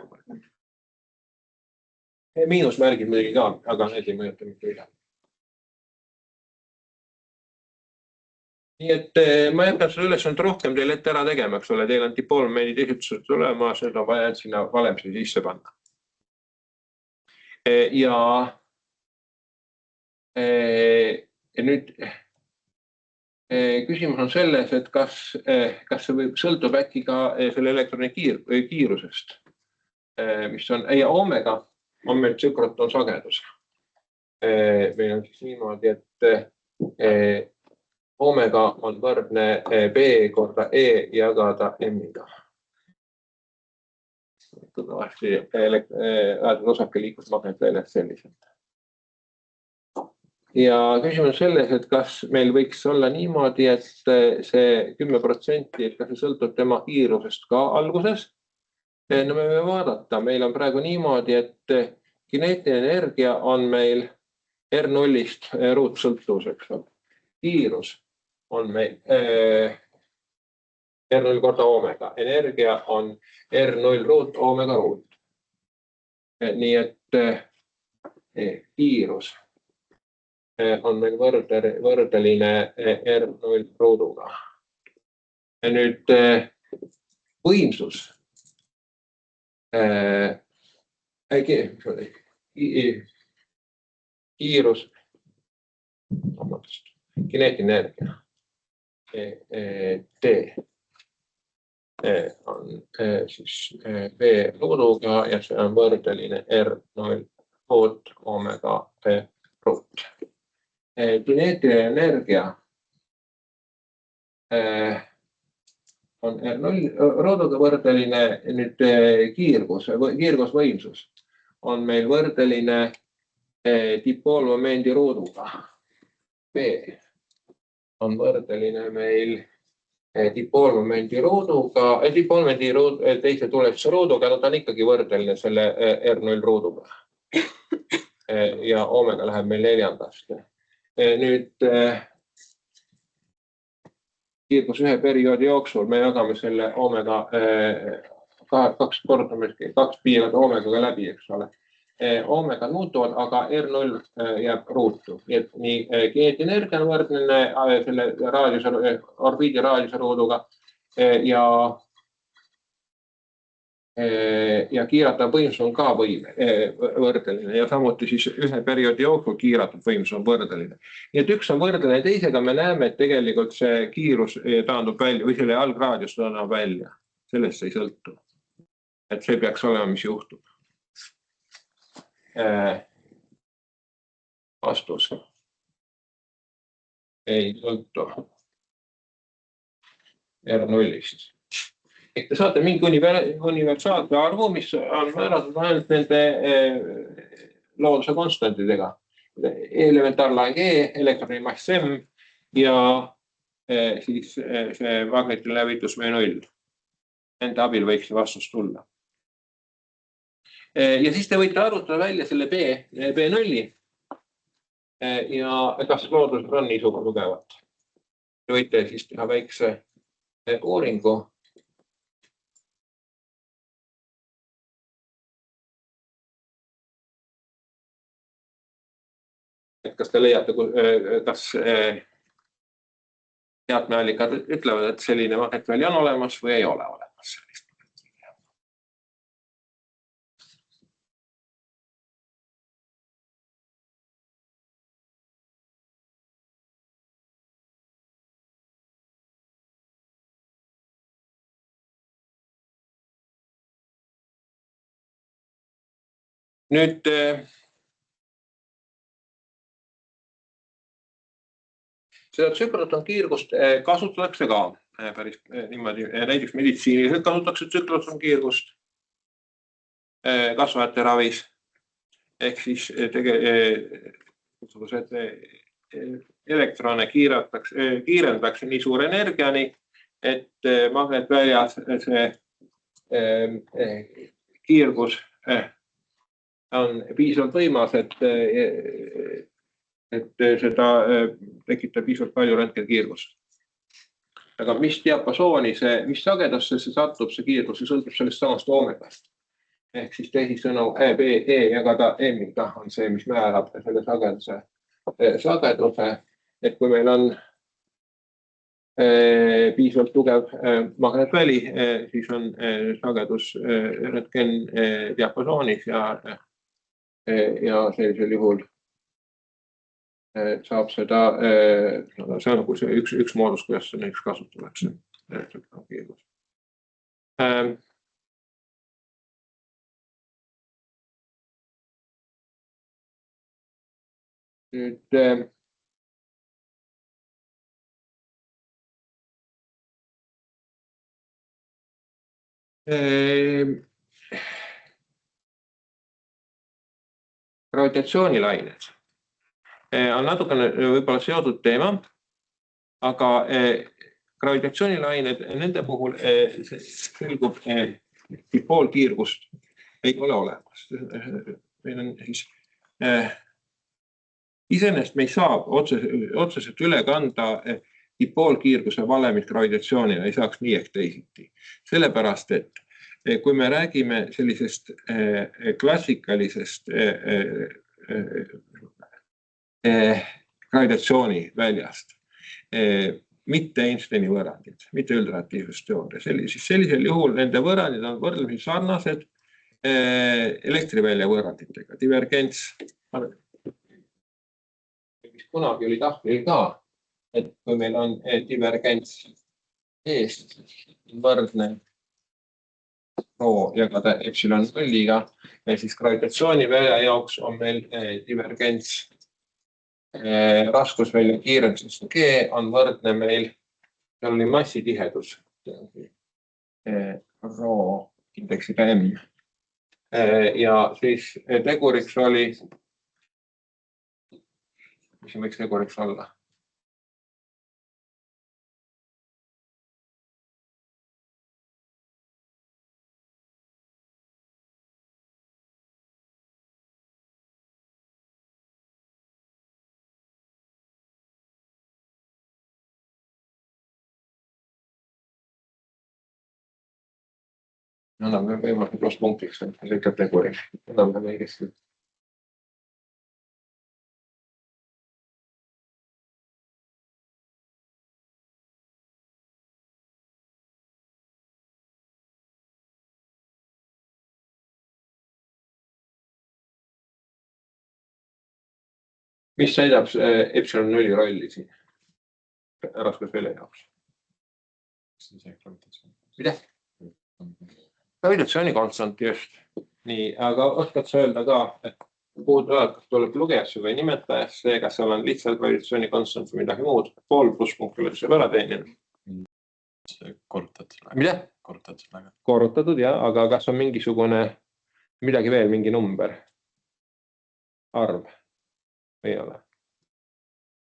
Miinusmärgid muidugi ka, aga need ei mõjuta mitte midagi. Nii et ma jätan seda ülesandelt rohkem teile ette ära tegema, eks ole, teil on dipoolmomendid esitused tulema, seda on vaja sinna valemsi sisse panna. Ja nüüd Küsimus on selles, et kas see võib sõltub äkki ka selle elektroni kiirusest, mis on, ja omega on meil tsükloton sagedus. Meil on siis niimoodi, et omega on võrdne B korda E jagada M-iga. Kõvasti osake liikus magnetväljast selliselt. Ja küsimus on selles, et kas meil võiks olla niimoodi, et see 10%, et kas see sõltub tema kiirusest ka alguses. No me võime vaadata, meil on praegu niimoodi, et kineetiline energia on meil R0-ist ruutsõltuvus, eks ole. Kiirus on meil R0 korda omega. Energia on R0 ruut omega ruut. Nii et kiirus on meil võrdeline R0 ruuduga. Ja nüüd võimsus. Kiirus, kineetiline energia, T on siis V ruuduga ja see on võrdeline R0 ruut omega ruut. Kineetiline energia on R0 ruuduga võrdeline, nüüd kiirgusvõimsus on meil võrdeline dipoolmomendi ruuduga. B on võrdeline meil dipoolmomendi ruuduga, dipoolmomendi teise tuletuse ruuduga, no ta on ikkagi võrdeline selle R0 ruuduga. Ja omega läheb meil 4. Nüüd kiirgus ühe perioodi jooksul me jagame selle omega 2 piirad omegaga läbi, eks ole. Omega muutuvad, aga R0 jääb ruutu. Nii kineetiline energia on võrdline selle orbiidi raadiuse ruuduga ja kiiratav võimsus on ka võrdeline ja samuti siis ühe perioodi jooksul kiiratud võimsus on võrdeline. Nii et üks on võrdeline teisega, me näeme, et tegelikult see kiirus taandub välja või selle algraadius taandub välja. Sellest ei sõltu. Et see peaks olema, mis juhtub. Vastus. Ei sõltu R0-ist. Te saate mingi universaalse arvu, mis on määratud ainult nende looduse konstantidega. Elementaarlaeng E, elektroni mass M ja siis see magnetiline läbitus V0. Nende abil võiks vastus tulla. Ja siis te võite arvutada välja selle B0 ja kas looduses on niisugune tugevat. Te võite siis teha väikse uuringu. Kas te leiate, kas teadmeallikad ütlevad, et selline magnetväli on olemas või ei ole olemas sellist. Nüüd seda tsükloton kiirgust kasutatakse ka päris niimoodi, näiteks meditsiiniliselt kasutatakse tsükloton kiirgust kasvajate ravis. Ehk siis elektrone kiirendatakse nii suure energiani, et magnetväljas see kiirgus on piisavalt võimas, et seda tekitab piisavalt palju röntgenkiirgust. Aga mis diapasooni, mis sagedusse see satub, see kiirgus, see sõltub sellest samast omegast. Ehk siis teisisõnu B, E jagada M-iga on see, mis määrab selle sageduse. Et kui meil on piisavalt tugev magnetväli, siis on sagedus röntgen diapasoonis ja sellisel juhul saab seda, see on nagu see üks moodus, kuidas see näiteks kasutatakse. Nüüd gravitatsioonilained on natukene võib-olla seotud teema, aga gravitatsioonilained, nende puhul selgub, dipoolkiirgust ei ole olemas. Meil on siis iseenesest me ei saa otseselt üle kanda dipoolkiirguse valemit gravitatsioonile, ei saaks nii ehk teisiti. Sellepärast, et kui me räägime sellisest klassikalisest gravitatsiooni väljast, mitte Einsteini võrrandid, mitte üldreaktiivsusteooria. Sellisel juhul nende võrrandid on võrdlemisi sarnased elektrivälja võrranditega. Divergents, mis kunagi oli tahvlil ka, et kui meil on divergents eest võrdne rho jagada epsilon nulliga, siis gravitatsioonivälja jaoks on meil divergents raskusvälja kiirendusest G on võrdne meil, seal oli massitihedus rho indeksiga M. Ja siis teguriks oli, mis võiks teguriks olla? Anname võimalik plusspunktiks, lõikab teguri. Anname õigesti. Mis täidab epsilon nulli rolli siin raskusvälja jaoks? Mida? Gravitatsiooni konstant just. Nii, aga oskad sa öelda ka, et kas tuleb lugejasse või nimetajasse, kas seal on lihtsalt gravitatsiooni konstant või midagi muud? Pool plusspunkti oled see ära teeninud. Korrutatud. Mida? Korrutatud. Korrutatud, jah, aga kas on mingisugune, midagi veel, mingi number? Arv? Ei ole?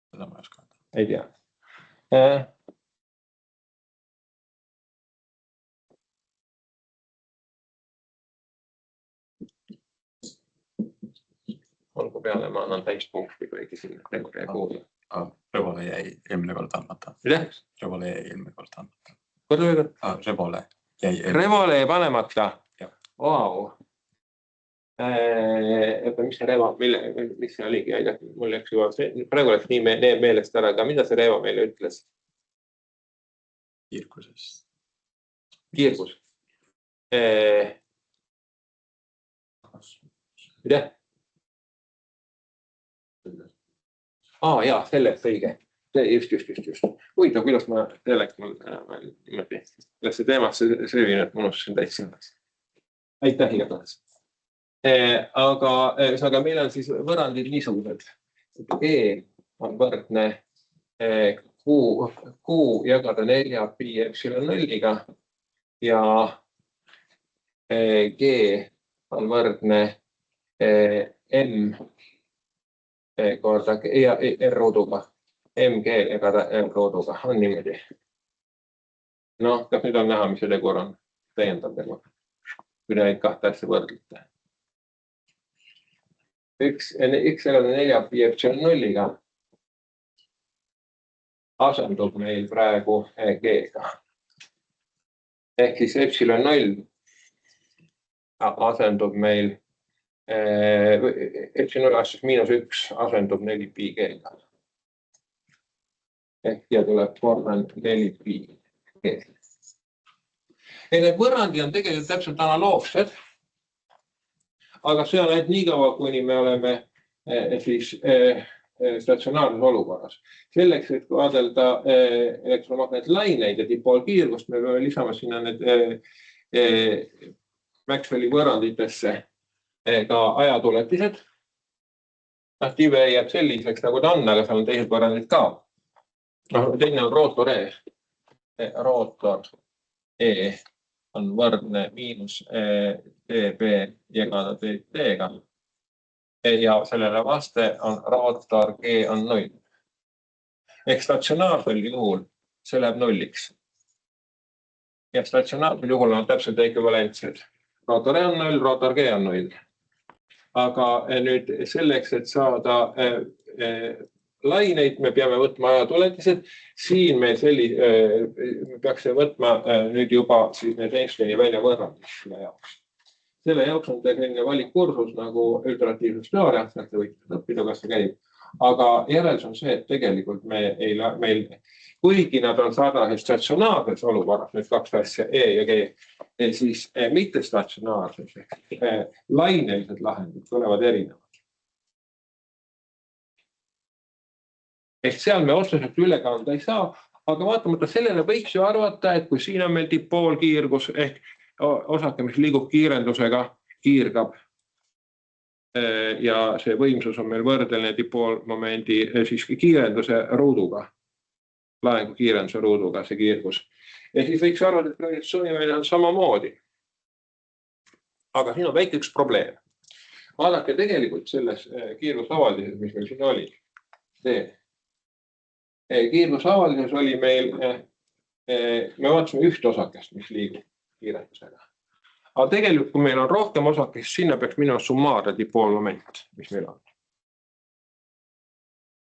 Seda ma ei oska. Ei tea. Olgu peale, ma annan täispunkti, kui ikka sinna teguri ei kuulu. Revole jäi eelmine kord andmata. Mida? Revole jäi eelmine kord andmata. Revole jäi panemata? Vau. Mis see Revo, mis see oligi? Mul läks juba, praegu läks nii meelest ära, aga mida see Revo meile ütles? Kiirgusest. Kiirgus. Mida? Jaa, sellest õige. Just. Huvitav, kuidas ma niimoodi, kuidas see teemasse söövin, et ma unustasin täitsa. Aitäh igatahes. Aga meil on siis võrrandid niisugused. E on võrdne Q jagada 4 pi epsilon nulliga ja G on võrdne M korda R-rooduga, MG jagada R-rooduga, on niimoodi. Noh, kas nüüd on näha, mis see tegur on? Täiendav tegur. Kui neid kahte asja võrdlite. X jagada 4 pi epsilon nulliga asendub meil praegu G-ga. Ehk siis epsilon null asendub meil epsilon asjus -1 asendub 4 pi G-ga. Ehk ja tuleb korda 4 pi G. Need võrrandid on tegelikult täpselt analoogsed, aga see on ainult nii kaua, kuni me oleme siis statsionaarses olukorras. Selleks, et vaadelda elektromagnetolaineid ja dipoolkiirgust, me peame lisama sinna need Maxwelli võrranditesse ka ajatuletised. Tiive jääb selliseks, nagu ta on, aga seal on teised võrrandid ka. Teine on rootor E. Rootor E on võrdne miinus dB jagada dt-ga. Ja sellele vaste on rootor G on 0. Ehk statsionaarsel juhul see läheb nulliks. Ja statsionaarsel juhul on täpselt ekvivalentsed. Rootor E on 0, rootor G on 0. Aga nüüd selleks, et saada laineid, me peame võtma ajatuletised. Siin me peaks võtma nüüd juba need Einsteini välja võrrandid selle jaoks. Selle jaoks on selline valikkursus nagu ültratiivsusteooria, sealt te võite õppida, kas see käib. Aga järeldus on see, et tegelikult meil, kuigi nad on sarnases statsionaarses olukorras, nüüd kaks asja E ja G, siis mitte statsionaarses, lainelised lahendid tulevad erinevad. Ehk seal me otseselt üle kanda ei saa, aga vaatamata sellele võiks ju arvata, et kui siin on meil dipoolkiirgus ehk osake, mis liigub kiirendusega, kiirgab ja see võimsus on meil võrdeline dipoolmomendi siis kiirenduse ruuduga, laengu kiirenduse ruuduga see kiirgus. Ja siis võiks arvata, et gravitatsiooniväline on samamoodi. Aga siin on väike üks probleem. Vaadake tegelikult selles kiirgusavaldises, mis meil siin oli. Kiirgusavaldises oli meil, me vaatasime üht osakest, mis liigub kiirendusega. Aga tegelikult, kui meil on rohkem osakest, sinna peaks minema summaarne dipoolmoment, mis meil on.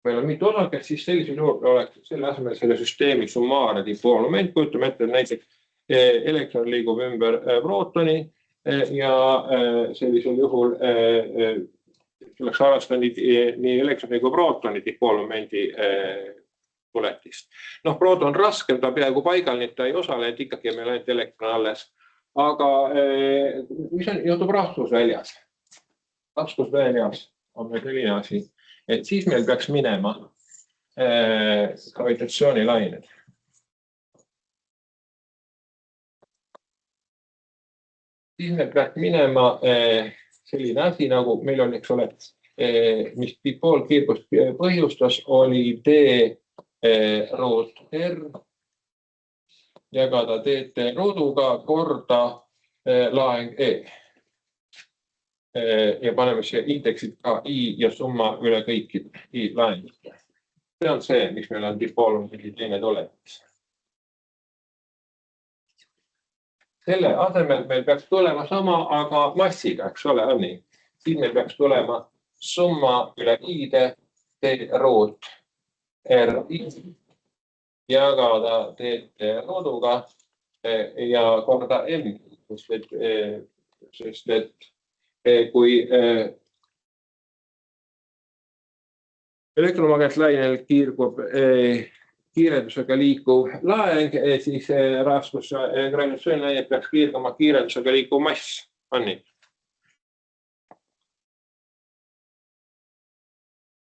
Meil on mitu osakest, siis sellisel juhul oleks selle asemel selle süsteemi summaarne dipoolmoment. Kujutame ette, näiteks elektron liigub ümber prootoni ja sellisel juhul tuleks arvestada nii elektroni kui prootoni dipoolmomendi tuletist. Prooton on raskem, ta peaaegu paigal, nii ta ei osale, et ikkagi meil ainult elektron alles. Aga mis on juhtub raskusväljas? Raskusväljas on meil selline asi, et siis meil peaks minema gravitatsioonilained. Siis meil peaks minema selline asi, nagu meil on, eks ole, mis dipoolkiirgust põhjustas, oli D root R jagada dt ruuduga korda laeng E. Ja paneme siia indeksid ka I ja summa üle kõikide I laengite. See on see, mis meil on dipoolmomendi teine tuletis. Selle asemel meil peaks tulema sama, aga massiga, eks ole, on nii. Siin meil peaks tulema summa üle I-de D root R I jagada dt ruuduga ja korda M, sest et kui elektromagnetlainel kiirgub kiirendusega liikuv laeng, siis raskus gravitatsioonilained peaks kiirgama kiirendusega liikuv mass. On nii?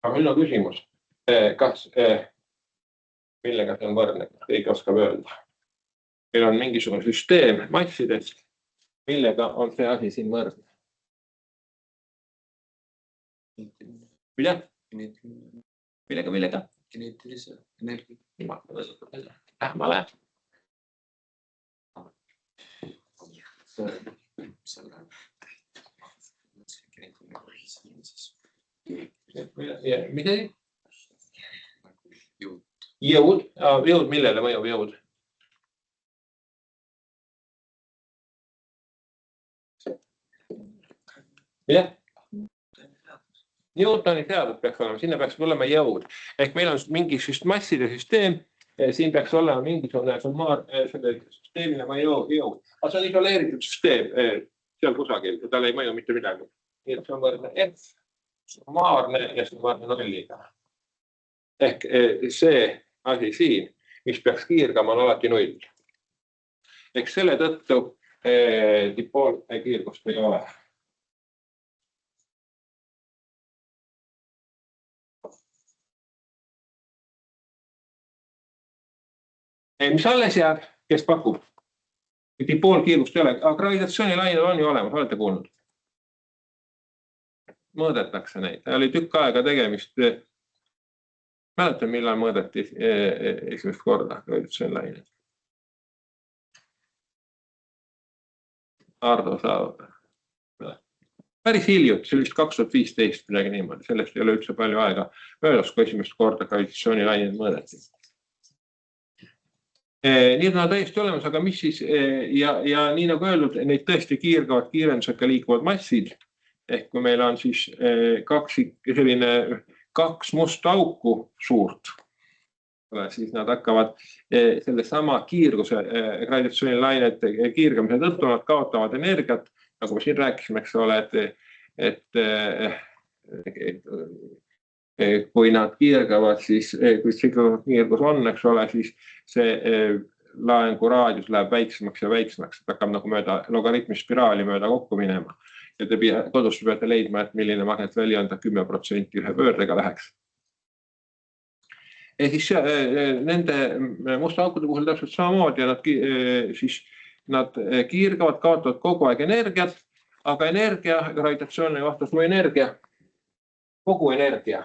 Aga meil on küsimus, kas millega see on võrdne, keegi oskab öelda. Meil on mingisugune süsteem massidest, millega on see asi siin võrdne. Mida? Millega? Kineetilise energia. Lähmale. Mida? Jõud? Jõud, millele mõjub jõud? Mida? Newtoni seadus peaks olema, sinna peaks olema jõud. Ehk meil on mingi masside süsteem, siin peaks olema mingisugune summaar selle süsteemile jõud. Aga see on isoleeritud süsteem seal kusagil ja tal ei mõju mitte midagi. Nii et see on võrdne F, summaarne ja see on võrdne nulliga. Ehk see asi siin, mis peaks kiirgama, on alati null. Ehk selle tõttu dipoolkiirgust ei ole. Mis alles jääb, kes pakub? Dipoolkiirgust ei ole, aga gravitatsioonilained on ju olemas, olete kuulnud? Mõõdetakse neid. Oli tükk aega tegemist. Mäletan, millal mõõdeti esimest korda gravitatsioonilained. Ardo saab. Päris hiljut, see oli vist 2015 midagi niimoodi, sellest ei ole üldse palju aega möödas, kui esimest korda gravitatsioonilained mõõdeti. Nii on täiesti olemas, aga mis siis, ja nii nagu öeldud, neid tõesti kiirgavad kiirendusega liikuvad massid, ehk kui meil on siis kaks musta auku suurt, siis nad hakkavad selle sama kiirguse gravitatsioonilainete kiirgamise tõttu, nad kaotavad energiat, nagu me siin rääkisime, eks ole, et kui nad kiirgavad, siis kui kiirgus on, eks ole, siis see laengu raadius läheb väiksemaks ja väiksemaks, et hakkab nagu mööda logaritmispiraali mööda kokku minema. Ja te kodus peate leidma, et milline magnetväli on ta 10% ühe pöördega läheks. Ja siis nende musta aukude puhul täpselt samamoodi ja nad kiirgavad, kaotavad kogu aeg energiat, aga energia, gravitatsiooniline vastus või energia, kogu energia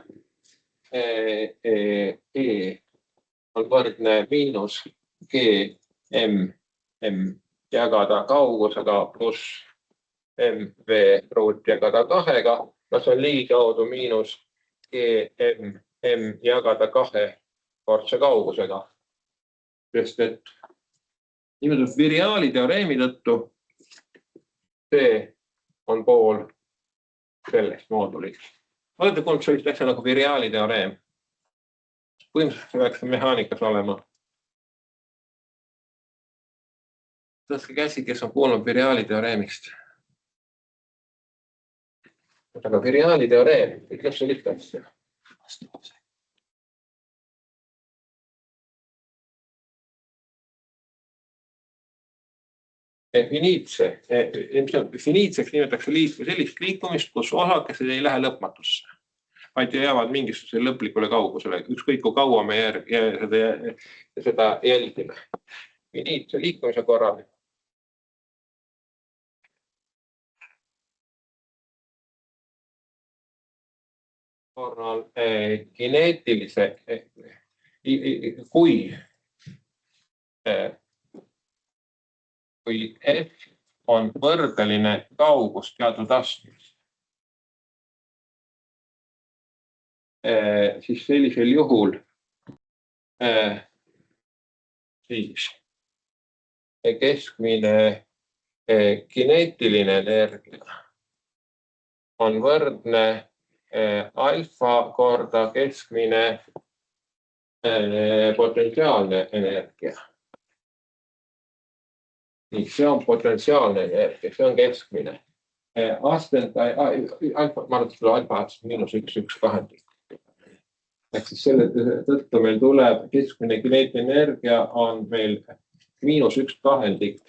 on võrdne miinus G-M jagada kaugusega pluss MV ruut jagada 2-ga, kas on ligikaudu miinus G-M jagada 2 kordse kaugusega. Sest et nimelt viriaali teoreemi tõttu see on pool sellest moodulist. Olete kuulnud sellist asja nagu viriaali teoreem? Põhimõtteliselt see peaks mehaanikas olema. Tõstke käsi, kes on kuulnud viriaali teoreemist. Aga viriaali teoreem, ütleb see lihtne asja. Finiitseks nimetatakse sellist liikumist, kus osakesed ei lähe lõpmatusse, vaid jäävad mingisugusele lõplikule kaugusele, ükskõik kui kaua me seda jälgime. Finiitse liikumise korral kineetilise, kui F on võrdeline kaugus teatud astmes, siis sellisel juhul siis keskmine kineetiline energia on võrdne alfa korda keskmine potentsiaalne energia. Nii, see on potentsiaalne energia, see on keskmine. Ma arvan, alfa miinus 1,1/2. Ehk siis selle tõttu meil tuleb keskmine kineetiline energia on meil miinus 1/2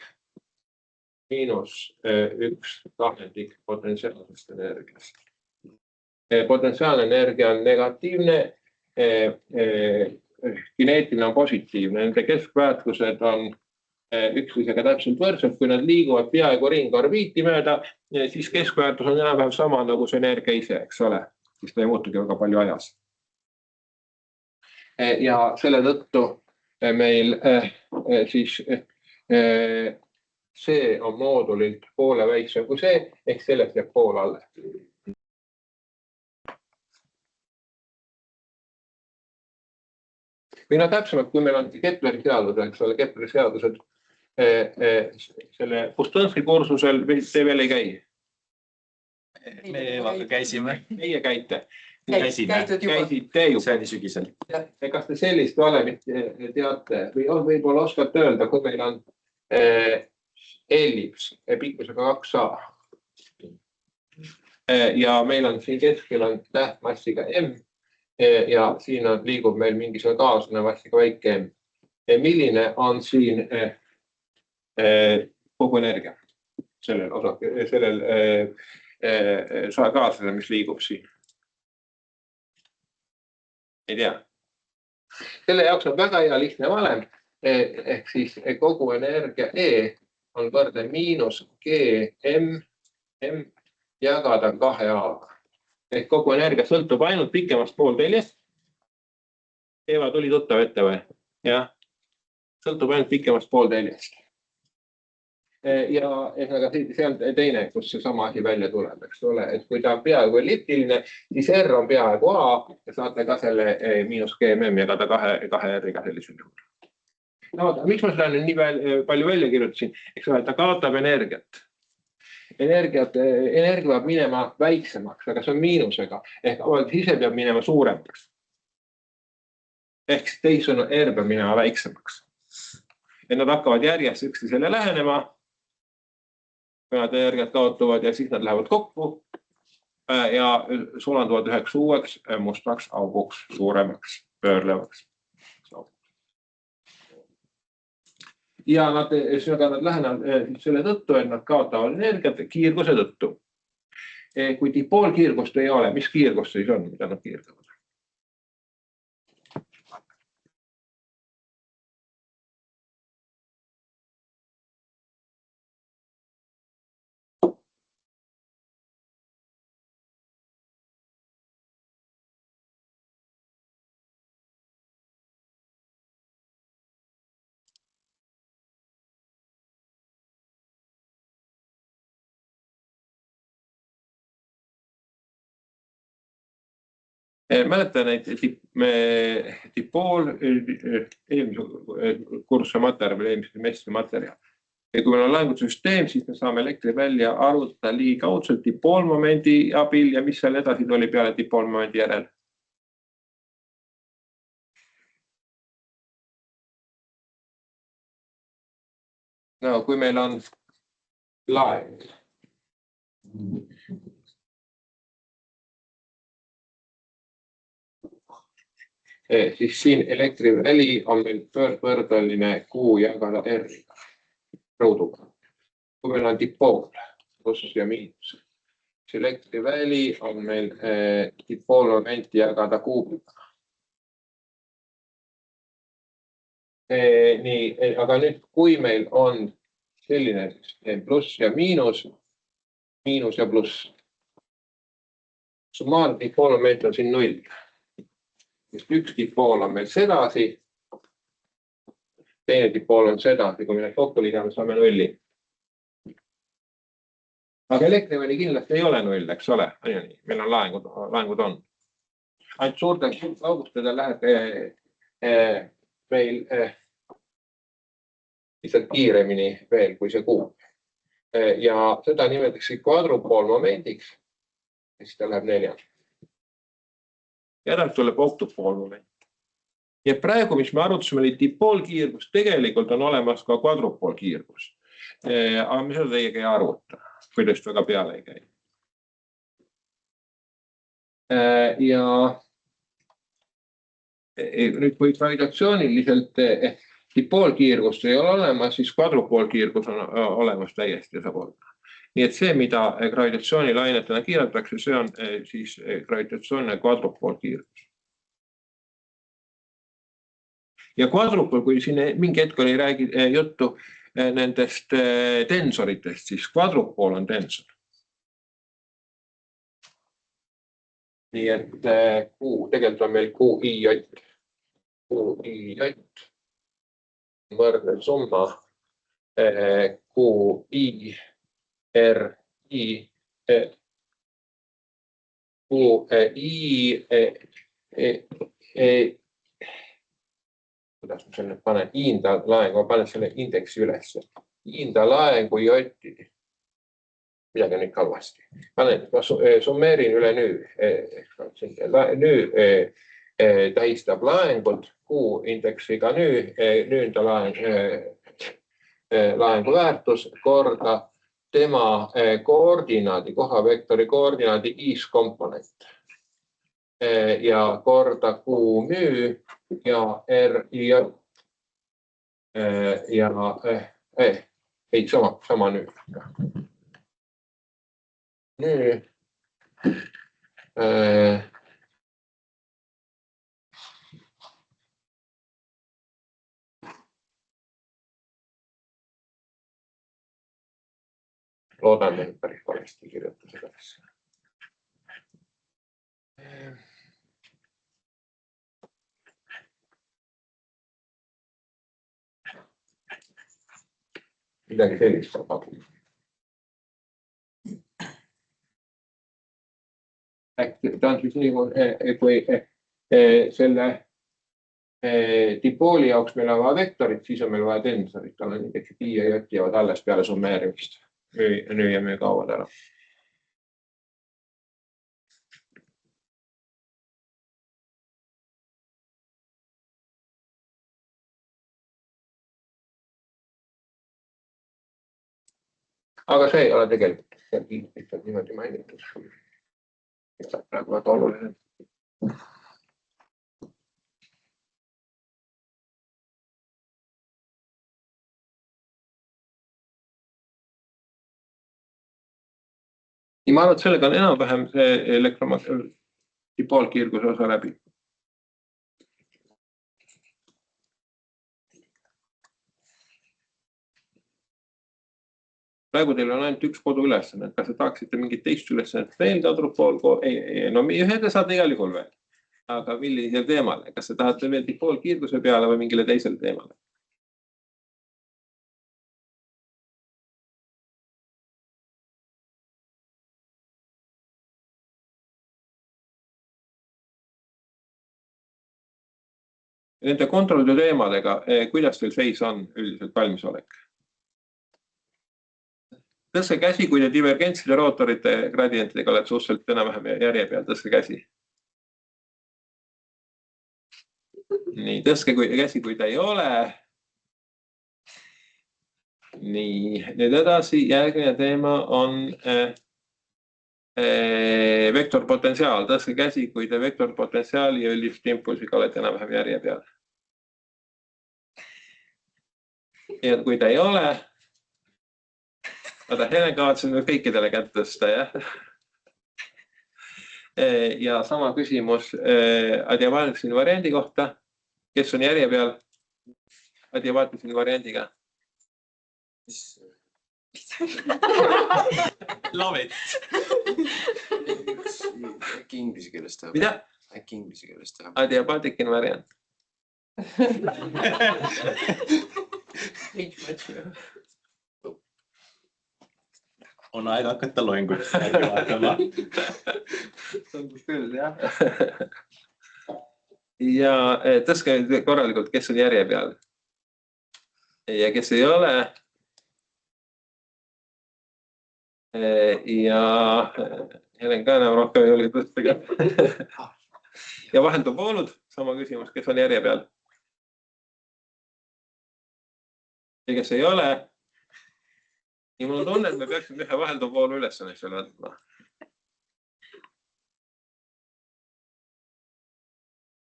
potentsiaalsest energiast. Potentsiaalne energia on negatiivne, kineetiline on positiivne, nende keskväärtused on üksteisega täpselt võrdsed, kui nad liiguvad peaaegu ringorbiiti mööda, siis keskväärtus on enam-vähem sama nagu see energia ise, eks ole, siis ta ei muutugi väga palju ajas. Ja selle tõttu meil siis see on moodulilt poole väiksem kui see, ehk sellest jääb pool alle. Või no täpsemalt, kui meil on Kepleri seadus, eks ole, Kepleri seadused selle Pustõnski kursusel te veel ei käi? Me käisime. Meie käite? Käisite juba. See oli sügisel. Kas te sellist valemit teate või võib-olla oskate öelda, kui meil on ellips pikkusega 2A ja meil on siin keskel on tähtmassiga M ja siin liigub meil mingisugune kaaslane massiga väike M. Milline on siin kogu energia sellel kaaslasel, mis liigub siin? Ei tea. Selle jaoks on väga hea lihtne valem. ehk siis kogu energia E on võrdne miinus GM jagada 2A-ga. Ehk kogu energia sõltub ainult pikemast poolteljest. Eva tuli tuttav ette või? Jah. Sõltub ainult pikemast poolteljest. Ja see on teine, kus see sama asi välja tuleb, eks ole. Et kui ta on peaaegu elliptiline, siis R on peaaegu A ja saate ka selle miinus GMM jagada 2R-iga sellisel juhul. No, miks ma seda nii palju välja kirjutasin? Eks ole, ta kaotab energiat. Energia peab minema väiksemaks, aga see on miinusega. Ehk ise peab minema suuremaks. Ehk teisõnu R peab minema väiksemaks. Et nad hakkavad järjest üksteisele lähenema. Kui nad energiat kaotuvad ja siis nad lähevad kokku ja sulanduvad üheks uueks mustaks auguks, suuremaks, pöörlevaks. Ja nad lähenevad selle tõttu, et nad kaotavad energiat kiirguse tõttu. Kui dipoolkiirgust ei ole, mis kiirgus siis on, mida nad kiirgavad? Mäletan, et dipool eelmise kursse materjal või eelmise semestri materjal. Ja kui meil on laengutsüsteem, siis me saame elektri välja arvutada ligikaudselt dipoolmomendi abil ja mis seal edasi tuli peale dipoolmomendi järel. No, kui meil on laeng. Siis siin elektriväli on meil pöördvõrdeline Q jagada R-iga rõuduga. Kui meil on dipool, pluss ja miinus, siis elektriväli on meil dipoolmomenti jagada kuubiga. Nii, aga nüüd, kui meil on selline pluss ja miinus ja pluss, summaarne dipoolmoment on siin 0. Üks dipool on meil sedasi, teine dipool on sedasi, kui me kokku liidame, saame 0. Aga elektriväli kindlasti ei ole 0, eks ole. Meil on laengud on. Ainult suurte augustele läheb meil lihtsalt kiiremini veel kui see kuu. Ja seda nimetatakse kvadrupoolmomendiks, ja siis ta läheb 4. Ja edasi tuleb oktupoolmoment. Ja praegu, mis me arutasime, oli dipoolkiirgus, tegelikult on olemas ka kvadrupoolkiirgus. Aga me seda teiega ei arvuta, kui tõesti väga peale ei käi. Ja nüüd, kui gravitatsiooniliselt dipoolkiirgust ei ole olemas, siis kvadrupoolkiirgus on olemas täiesti saab olla. Nii et see, mida gravitatsioonilainetena kiiratakse, see on siis gravitatsiooniline kvadrupoolkiirgus. Ja kvadrupool, kui siin mingi hetk oli juttu nendest tensoritest, siis kvadrupool on tensor. Nii et tegelikult on meil QIJ. QIJ võrdne summa QI RI kuidas ma selle panen, Inda laengu, ma panen selle indeksi üles. Inda laengu jotti, midagi on ikka halvasti. Ma summeerin üle nüüd. Nüüd tähistab laengut, Q indeksiga nüüd laengu väärtus korda tema koordinaadi, kohavektori koordinaadi is-komponent. Ja korda Q müü ja RI ja ei, sama nüüd. Nüüd loodan, et päris valesti kirjutada üles. Midagi sellist on pakkunud. Ta on siis nii, kui selle dipooli jaoks meil on vaja vektorit, siis on meil vaja tensorit. Tal on näiteks pi ja j jäävad alles peale summeerimist. Nüüd ja me kaovad ära. Aga see ei ole tegelikult niimoodi mainitud. Praegu on oluline. Ma arvan, et sellega on enam-vähem see dipoolkiirguse osa läbi. Praegu teil on ainult üks koduülesanne. Kas te tahaksite mingit teist ülesannet veel tadrupool? No ühe te saate igal juhul veel. Aga millisel teemal? Kas te tahate veel dipoolkiirguse peale või mingile teisele teemale? Nende kontrollide teemadega, kuidas teil seis on üldiselt valmisolek? Tõstke käsi, kui te divergentside rootorite gradientidega olete suhteliselt enam-vähem järje peal. Tõstke käsi. Nii, tõstke käsi, kui ta ei ole. Nii, nüüd edasi järgmine teema on vektorpotentsiaal. Tõstke käsi, kui te vektorpotentsiaali ja üldist impulsiga olete enam-vähem järje peal. Ja kui ta ei ole, aga Helen kavatsen kõikidele kätt tõsta, jah? Ja sama küsimus adiabaatisin variandi kohta. Kes on järje peal adiabaatisin variandiga? Love it. Äkki inglise keeles teha? Mida? Äkki inglise keeles teha? Adiabaatikin variant. On aega hakata loengut vaatama. Tundus küll, jah. Ja tõstke korralikult, kes on järje peal. Ja kes ei ole. Ja Helen ka enam rohkem ei julge tõsta. Ja vaheldub voolud, sama küsimus, kes on järje peal. Ja kes ei ole. Ja mul on tunne, et me peaksime ühe vaheldub voolu ülesanne selle võtma.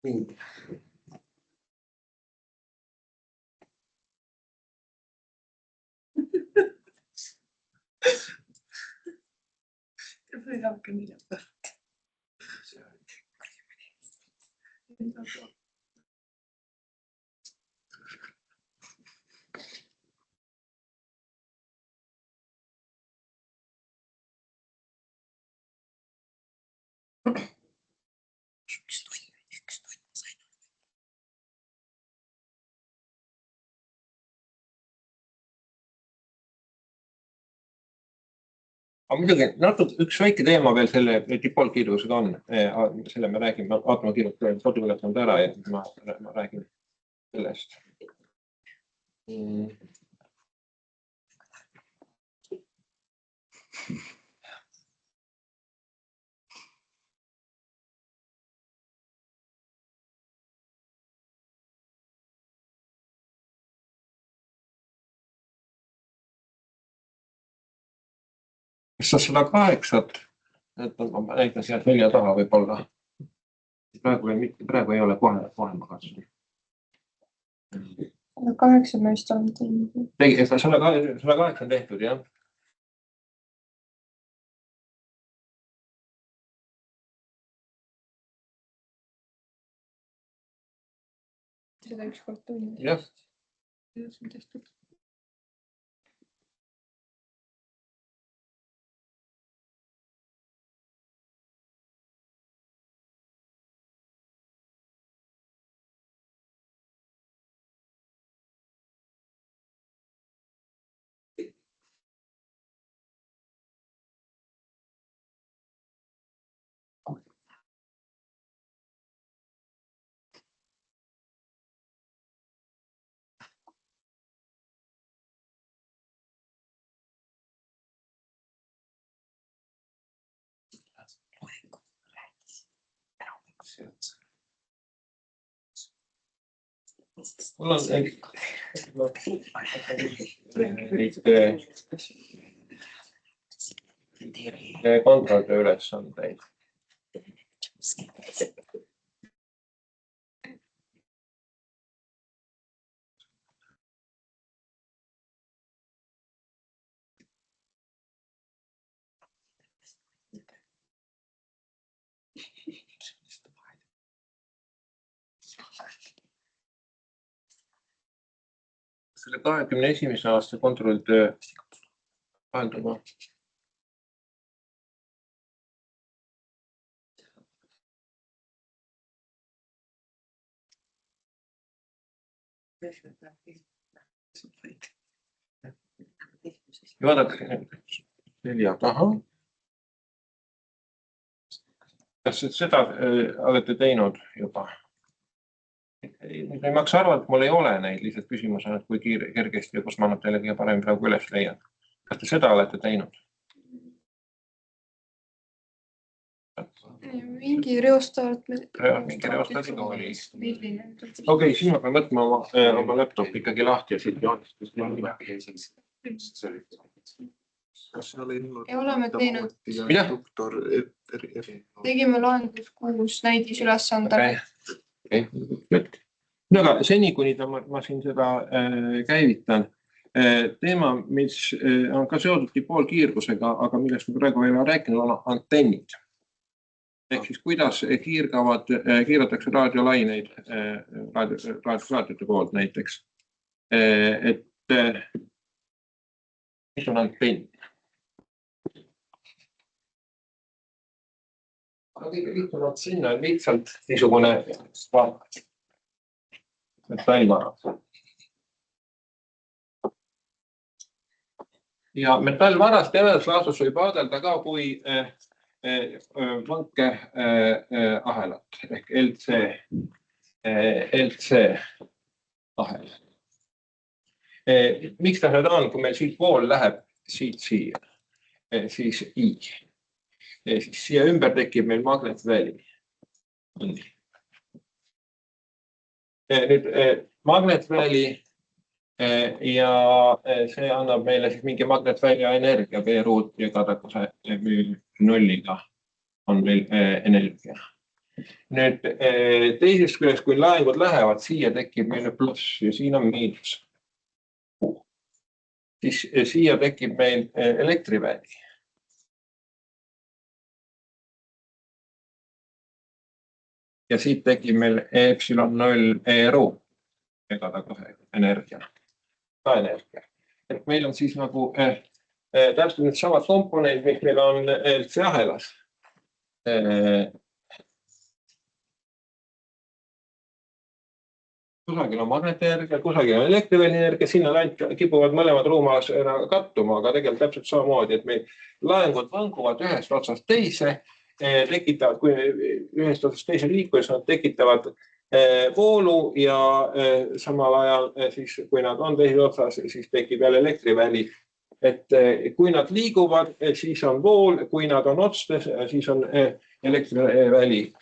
Nii. Või hakka midagi. Aga muidugi natuke üks väike teema veel selle dipoolkiirgusega on. Selle me räägime, vaatame kiirelt koduülesande ära ja ma räägin sellest. Kas sa 108, ma näitan sealt selja taha võib-olla. Praegu ei ole kohe ma katsun. 108 meist on teinud. 108 on tehtud, jah? Seda ükskord tundis. Jah. See on tehtud. Mul on kontrolli ülesandeid. Selle 21. aasta kontrolltöö vahendama. Vaadake selja taha. Kas seda olete teinud juba? Ei maksa arvata, et mul ei ole neid, lihtsalt küsimus on, et kui kergesti ja kus ma teile kõige parem praegu üles leian. Kas te seda olete teinud? Mingi reostaart. Mingi reostaart ikka oli. Okei, siis ma pean võtma oma laptop ikkagi lahti ja siit joonistust. Kas seal ei olnud? Ja oleme teinud. Mida? Tegime loengus 6 näidisülesande. No aga seni, kuni ma siin seda käivitan, teema, mis on ka seotud dipoolkiirgusega, aga millest me praegu ei ole rääkinud, on antennid. Ehk siis kuidas kiiratakse raadiolaineid raadiote poolt näiteks. Et mis on antenn? Aga kõige lihtsamalt sinna on lihtsalt niisugune metallvara. Ja metallvarast jänes laasus võib vaadelda ka kui vanke ahelat ehk LC ahel. Miks ta seda on, kui meil siit pool läheb siit siia, siis I. Siis siia ümber tekib meil magnetväli. Nüüd magnetväli ja see annab meile siis mingi magnetvälja energia, V-ruut ja kadakuse nulliga on meil energia. Nüüd teisest küljest, kui laengud lähevad, siia tekib meile pluss ja siin on miinus. Siis siia tekib meil elektriväli. Ja siit tekib meil epsilon 0 E-ruut ja kadakuse energia. Ka energia. Et meil on siis nagu täpselt need samad komponendid, mis meil on LC-ahelas. Kusagil on magnetenergia, kusagil on elektrivälinenergia, sinna kipuvad mõlemad ruumas kattuma, aga tegelikult täpselt samamoodi, et meil laengud vanguvad ühest otsast teise, tekitavad, kui ühest otsast teise liikudes nad tekitavad voolu ja samal ajal, siis, kui nad on teises otsas, siis tekib jälle elektriväli. Et kui nad liiguvad, siis on vool, kui nad on otstes, siis on elektriväli.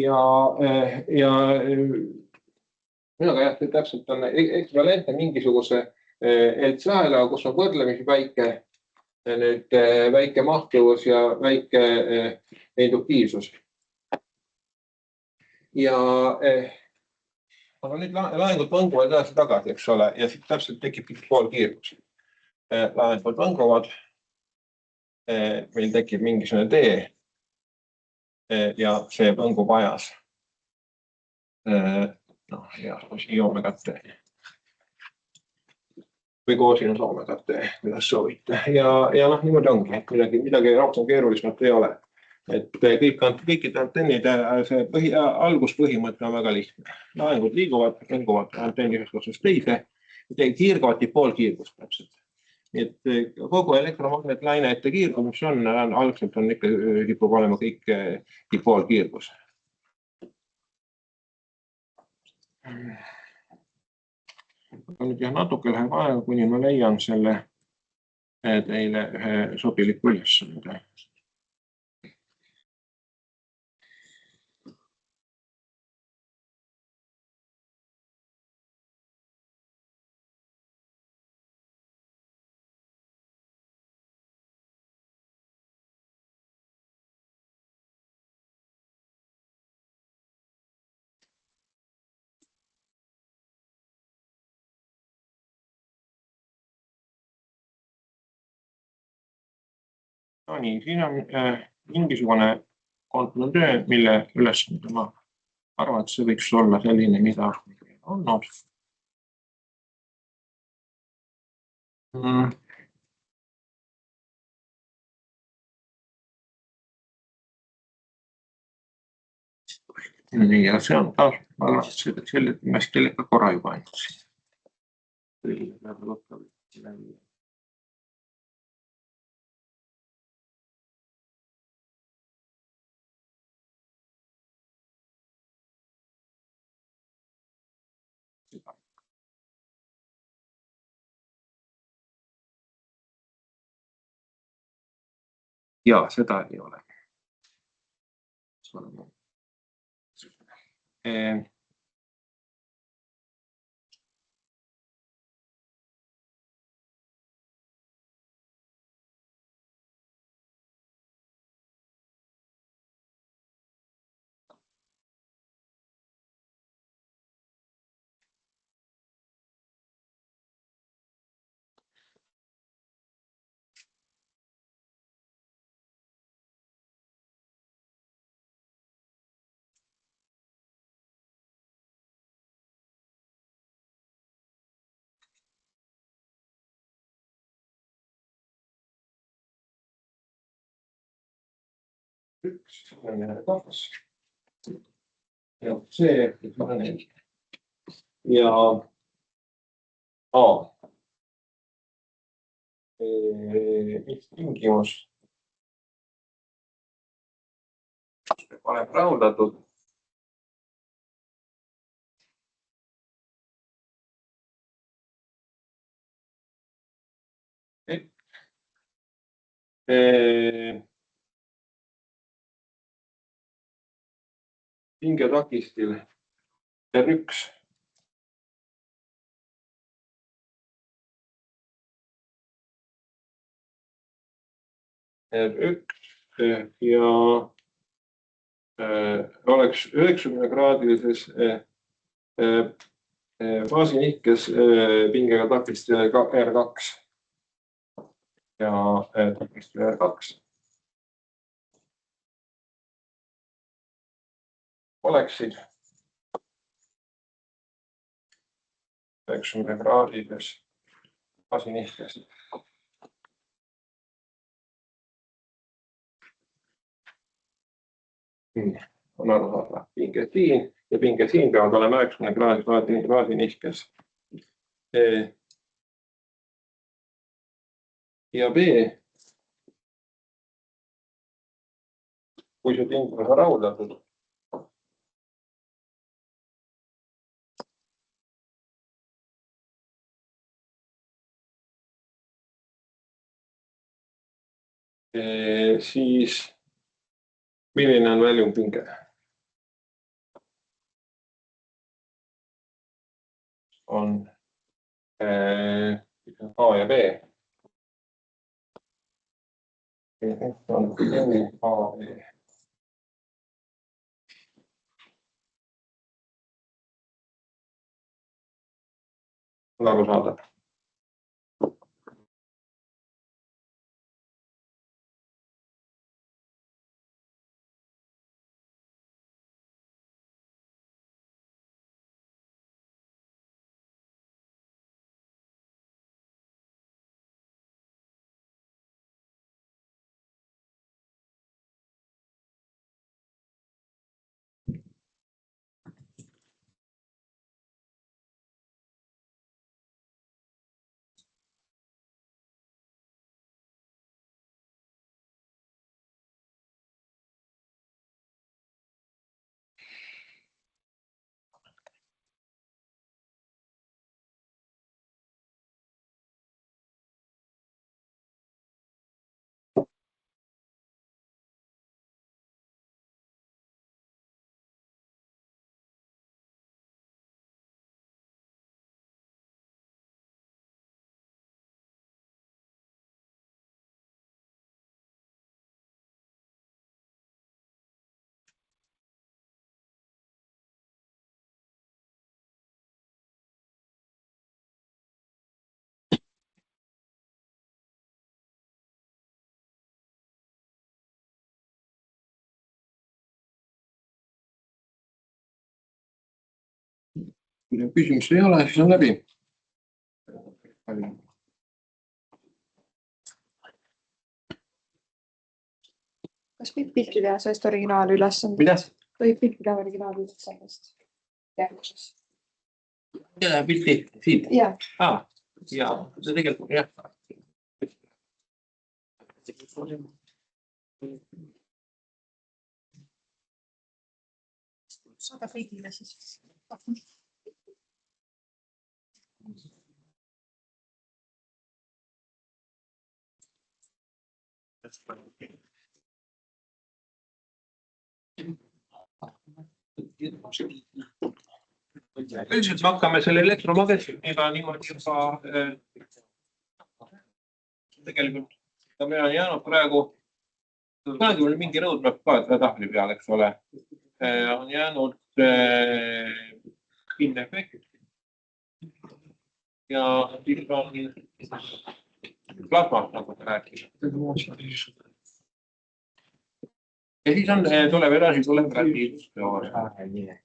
Ja minuga jah, täpselt on ekvivalentne mingisuguse LC-ahela, kus on võrdlemisi väike mahtuvus ja väike induktiivsus. Ja aga nüüd laengud vanguvad edasi tagasi, eks ole, ja siit täpselt tekib dipoolkiirgus. Laengud vanguvad, meil tekib mingisugune tee ja see vangub ajas. Ja oomegat T. Või koosinus oomegat T, kuidas soovite. Ja niimoodi ongi, et midagi rohkem keerulisemat ei ole. Et kõikide antennide alguspõhimõte on väga lihtne. Laengud liiguvad, vanguvad antenni ühest otsast teise, kiirgavad dipoolkiirgust täpselt. Et kogu elektromagnetlainete kiirgus, mis on, algselt on ikka kipub olema kõik dipoolkiirgus. Nüüd jah, natuke läheb aega, kuni ma leian selle teile ühe sobiliku ülesande. No nii, siin on mingisugune kontuurne töö, mille ülesande ma arvan, et see võiks olla selline, mida on olnud. Nii, ja see on taas, ma arvan, et selle kellega korra juba andsin. Ja seda ei ole. Üks, kaks. Ja see, ja A. Mis tingimus paneb rahuldatud. Pingetakistil R1 ja oleks 90-kraadilises faasinihkes pingega takistil R2 ja takistil R2 oleksid 90-kraadides faasinihkes. On arusaadav pinge siin ja pinge siin peavad olema 90 kraadi nihkes. Ja B, kui see tingimus on rahuldatud, siis milline on väljumpinge? On A ja B. On A, B. On arusaadav. kui küsimusi ei ole, siis on läbi. kas võib pilti teha sellest originaalülesandest? Mida? Võib pilti teha originaalülesandest? Järgmises. Pilti siit? Jaa. Ja see tegelikult jah. Saada kõigile siis. Üldiselt me hakkame selle elektromagnetniga niimoodi juba tegelikult meil on jäänud praegu mingi roadmap ka tahvli peal, eks ole. On jäänud pinefekt ja siis on plasmast nagu rääkida. Ja siis on, tuleb edasi, tuleb rääkida.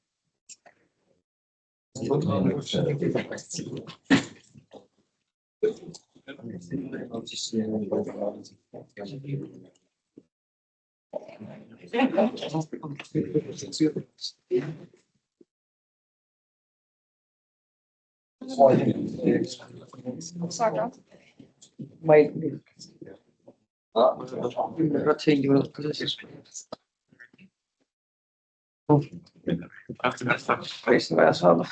Saga. Ma ei 10% ulatuses. Päris vaja saada.